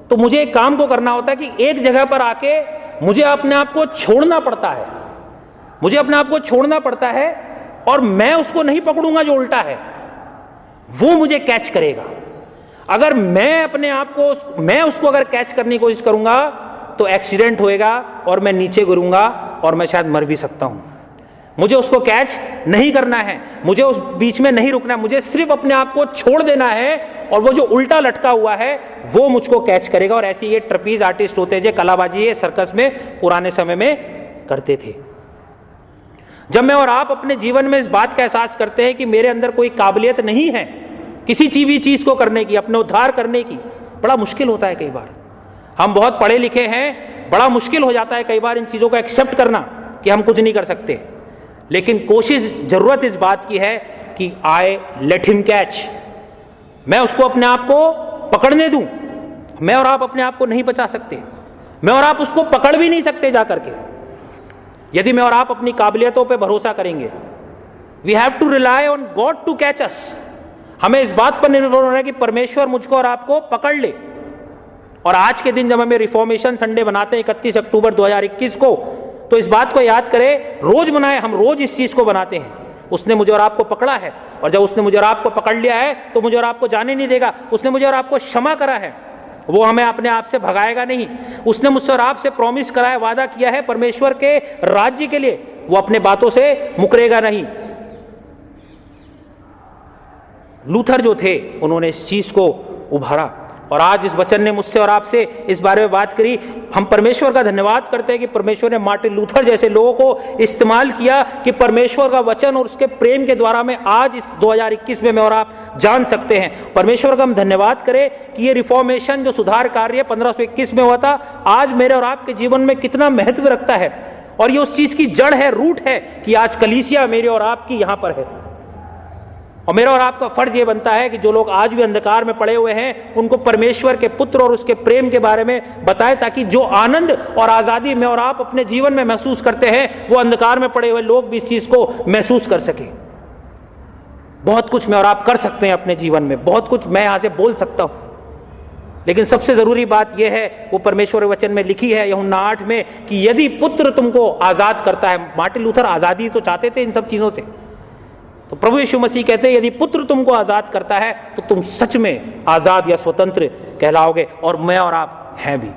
तो मुझे एक काम को करना होता है कि एक जगह पर आके मुझे अपने आप को छोड़ना पड़ता है, मुझे अपने आप को छोड़ना पड़ता है, और मैं उसको नहीं पकड़ूंगा जो उल्टा है, वो मुझे कैच करेगा। अगर मैं उसको अगर कैच करने की कोशिश करूंगा तो एक्सीडेंट होएगा और मैं नीचे गिरूंगा और मैं शायद मर भी सकता हूं। मुझे उसको कैच नहीं करना है, मुझे उस बीच में नहीं रुकना है, मुझे सिर्फ अपने आप को छोड़ देना है और वो जो उल्टा लटका हुआ है वो मुझको कैच करेगा। और ऐसे ये ट्रपीज आर्टिस्ट होते हैं जो कलाबाजी ये सर्कस में पुराने समय में करते थे। जब मैं और आप अपने जीवन में इस बात का एहसास करते हैं कि मेरे अंदर कोई काबिलियत नहीं है किसी भी चीज को करने की, अपने उद्धार करने की, बड़ा मुश्किल होता है कई बार। हम बहुत पढ़े लिखे हैं, बड़ा मुश्किल हो जाता है कई बार इन चीजों को एक्सेप्ट करना कि हम कुछ नहीं कर सकते। लेकिन कोशिश, जरूरत इस बात की है कि आई लेट हिम कैच, मैं उसको अपने आप को पकड़ने दूं। मैं और आप अपने आप को नहीं बचा सकते, मैं और आप उसको पकड़ भी नहीं सकते जा करके। यदि मैं और आप अपनी काबिलियतों पे भरोसा करेंगे, we have to rely on God to catch us. हमें इस बात पर निर्भर होना है कि परमेश्वर मुझको और आपको पकड़ ले। और आज के दिन जब हमें रिफॉर्मेशन संडे बनाते हैं 31 अक्टूबर 2021 को, तो इस बात को याद करें, रोज मनाएं, हम रोज इस चीज को बनाते हैं। उसने मुझे और आपको पकड़ा है, और जब उसने मुझे और आपको पकड़ लिया है तो मुझे और आपको जाने नहीं देगा। उसने मुझे और आपको क्षमा करा है, वो हमें अपने आप से भगाएगा नहीं। उसने मुझसे और आपसे प्रॉमिस करा है, वादा किया है परमेश्वर के राज्य के लिए, वो अपने बातों से मुकरेगा नहीं। लूथर जो थे उन्होंने इस चीज को उभारा, और आज इस वचन ने मुझसे और आपसे इस बारे में बात करी। हम परमेश्वर का धन्यवाद करते हैं कि परमेश्वर ने मार्टिन लूथर जैसे लोगों को इस्तेमाल किया कि परमेश्वर का वचन और उसके प्रेम के द्वारा में आज इस 2021 में मैं और आप जान सकते हैं। परमेश्वर का हम धन्यवाद करें कि ये रिफॉर्मेशन जो सुधार कार्य 1521 में हुआ था, आज मेरे और आपके जीवन में कितना महत्व रखता है। और ये उस चीज की जड़ है, रूट है कि आज कलीसिया मेरे और आपकी यहां पर है। और मेरा और आपका फर्ज ये बनता है कि जो लोग आज भी अंधकार में पड़े हुए हैं उनको परमेश्वर के पुत्र और उसके प्रेम के बारे में बताएं, ताकि जो आनंद और आजादी में और आप अपने जीवन में महसूस करते हैं वो अंधकार में पड़े हुए लोग भी इस चीज को महसूस कर सके। बहुत कुछ मैं और आप कर सकते हैं अपने जीवन में, बहुत कुछ मैं यहां से बोल सकता हूं, लेकिन सबसे जरूरी बात यह है, वो परमेश्वर के वचन में लिखी है यूहन्ना 8 में, कि यदि पुत्र तुमको आजाद करता है। मार्टिन लूथर आजादी तो चाहते थे इन सब चीजों से, तो प्रभु यीशु मसीह कहते हैं यदि पुत्र तुमको आजाद करता है तो तुम सच में आजाद या स्वतंत्र कहलाओगे, और मैं और आप हैं भी।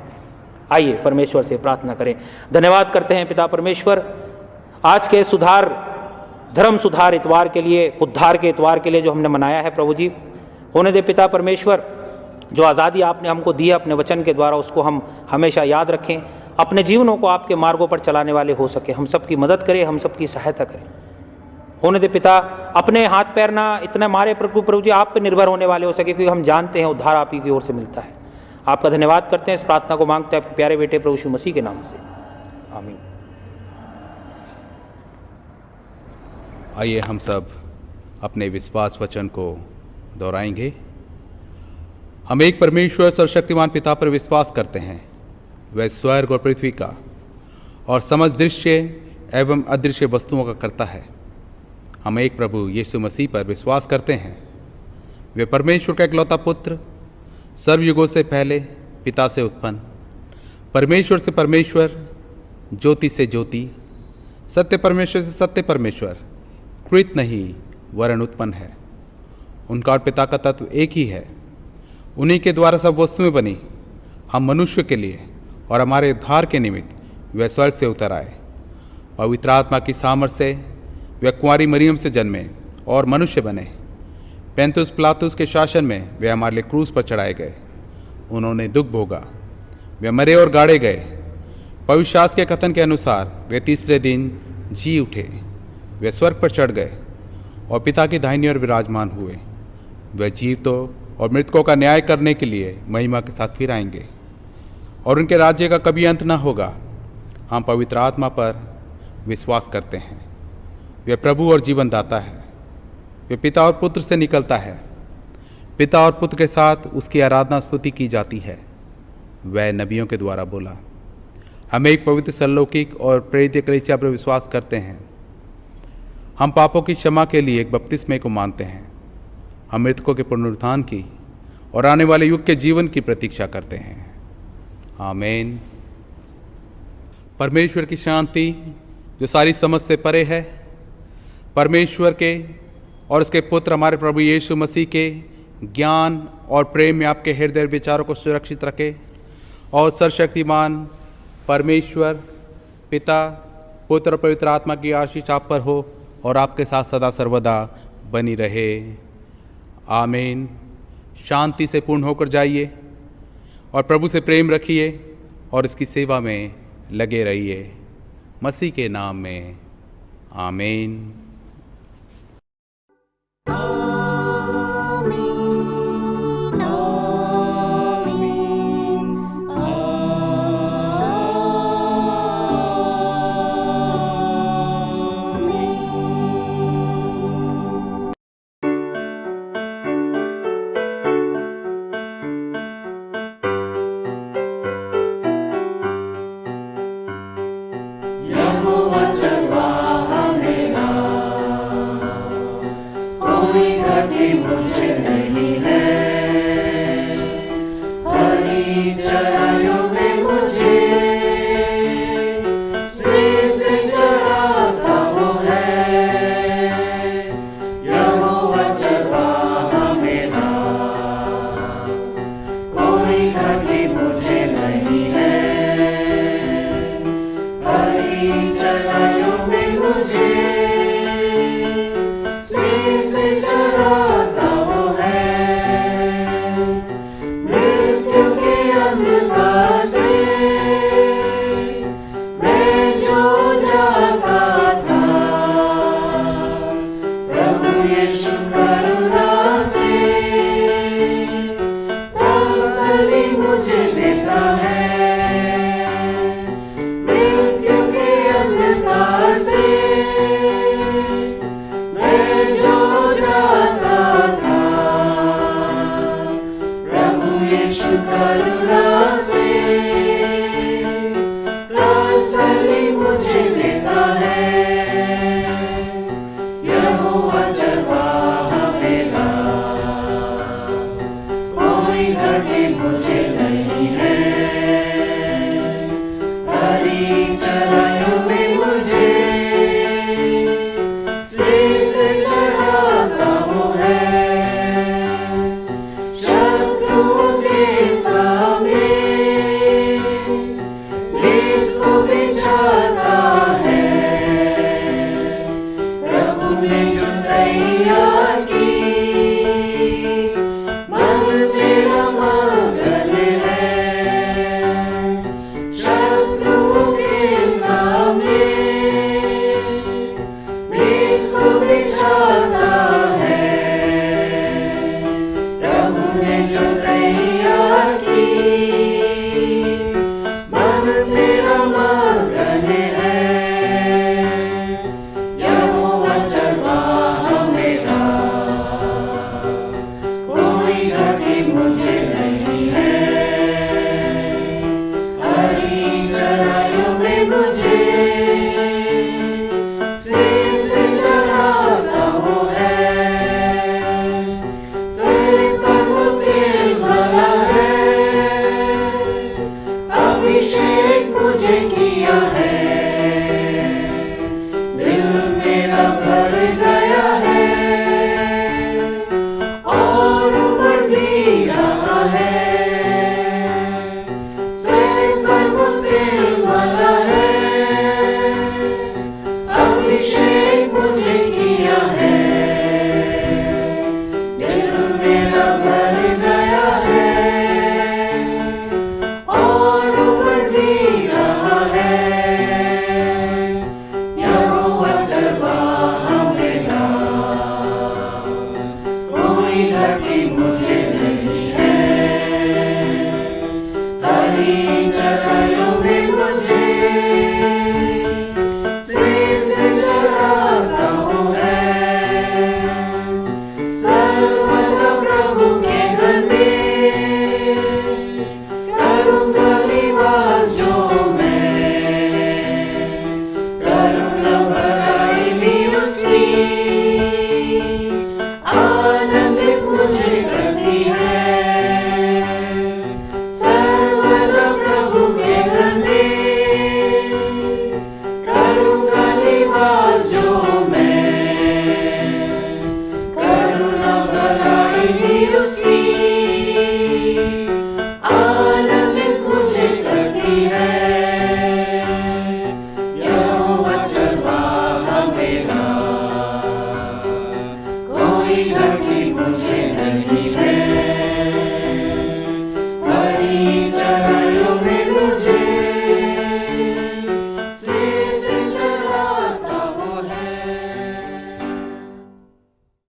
आइए परमेश्वर से प्रार्थना करें। धन्यवाद करते हैं पिता परमेश्वर, आज के धर्म सुधार इतवार के लिए, उद्धार के इतवार के लिए जो हमने मनाया है प्रभु जी, होने दे पिता परमेश्वर, जो आज़ादी आपने हमको दी है अपने वचन के द्वारा, उसको हम हमेशा याद रखें, अपने जीवनों को आपके मार्गों पर चलाने वाले हो सके। हम सबकी मदद करें, हम सबकी सहायता करें। होने दे पिता, अपने हाथ पैर ना इतना मारे प्रभु जी, आप पे निर्भर होने वाले हो सके, क्योंकि हम जानते हैं उद्धार आप ही की ओर से मिलता है। आपका धन्यवाद करते हैं, इस प्रार्थना को मांगते हैं आपके प्यारे बेटे प्रभु यीशु मसीह के नाम से, आमीन। आइए हम सब अपने विश्वास वचन को दोहराएंगे। हम एक परमेश्वर सर्वशक्तिमान पिता पर विश्वास करते हैं, वह स्वर्ग और पृथ्वी का और समस्त दृश्य एवं अदृश्य वस्तुओं का करता है। हम एक प्रभु यीशु मसीह पर विश्वास करते हैं, वे परमेश्वर का इकलौता पुत्र, सर्वयुगों से पहले पिता से उत्पन्न, परमेश्वर से परमेश्वर, ज्योति से ज्योति, सत्य परमेश्वर से सत्य परमेश्वर, कृत नहीं वरन उत्पन्न है। उनका और पिता का तत्व एक ही है। उन्हीं के द्वारा सब वस्तुएं बनी। हम मनुष्य के लिए और हमारे उद्धार के निमित्त वे स्वर्ग से उतर आए। पवित्र आत्मा की सामर्थ से वे कुंवारी मरियम से जन्मे और मनुष्य बने। पेंतुस पिलातुस के शासन में वे हमारे लिए क्रूस पर चढ़ाए गए। उन्होंने दुख भोगा, वे मरे और गाड़े गए। पवित्र शास्त्र के कथन के अनुसार वे तीसरे दिन जी उठे। वे स्वर्ग पर चढ़ गए और पिता की दाहिनी ओर विराजमान हुए। वे जीवितों और मृतकों का न्याय करने के लिए महिमा के साथ फिर आएंगे और उनके राज्य का कभी अंत न होगा। हम पवित्र आत्मा पर विश्वास करते हैं, वे प्रभु और जीवन दाता है। वे पिता और पुत्र से निकलता है। पिता और पुत्र के साथ उसकी आराधना स्तुति की जाती है। वह नबियों के द्वारा बोला। हम एक पवित्र सरलौकिक और प्रेरित कलीसिया पर विश्वास करते हैं। हम पापों की क्षमा के लिए एक बपतिस्मे को मानते हैं। हम मृतकों के पुनरुत्थान की और आने वाले युग के जीवन की प्रतीक्षा करते हैं। आमीन। परमेश्वर की शांति जो सारी समझ से परे है, परमेश्वर के और उसके पुत्र हमारे प्रभु यीशु मसीह के ज्ञान और प्रेम में आपके हृदय विचारों को सुरक्षित रखे और सर्वशक्तिमान परमेश्वर पिता पुत्र और पवित्र आत्मा की आशीष आप पर हो और आपके साथ सदा सर्वदा बनी रहे। आमीन। शांति से पूर्ण होकर जाइए और प्रभु से प्रेम रखिए और इसकी सेवा में लगे रहिए। मसीह के नाम में आमीन। कोई घटी मुझे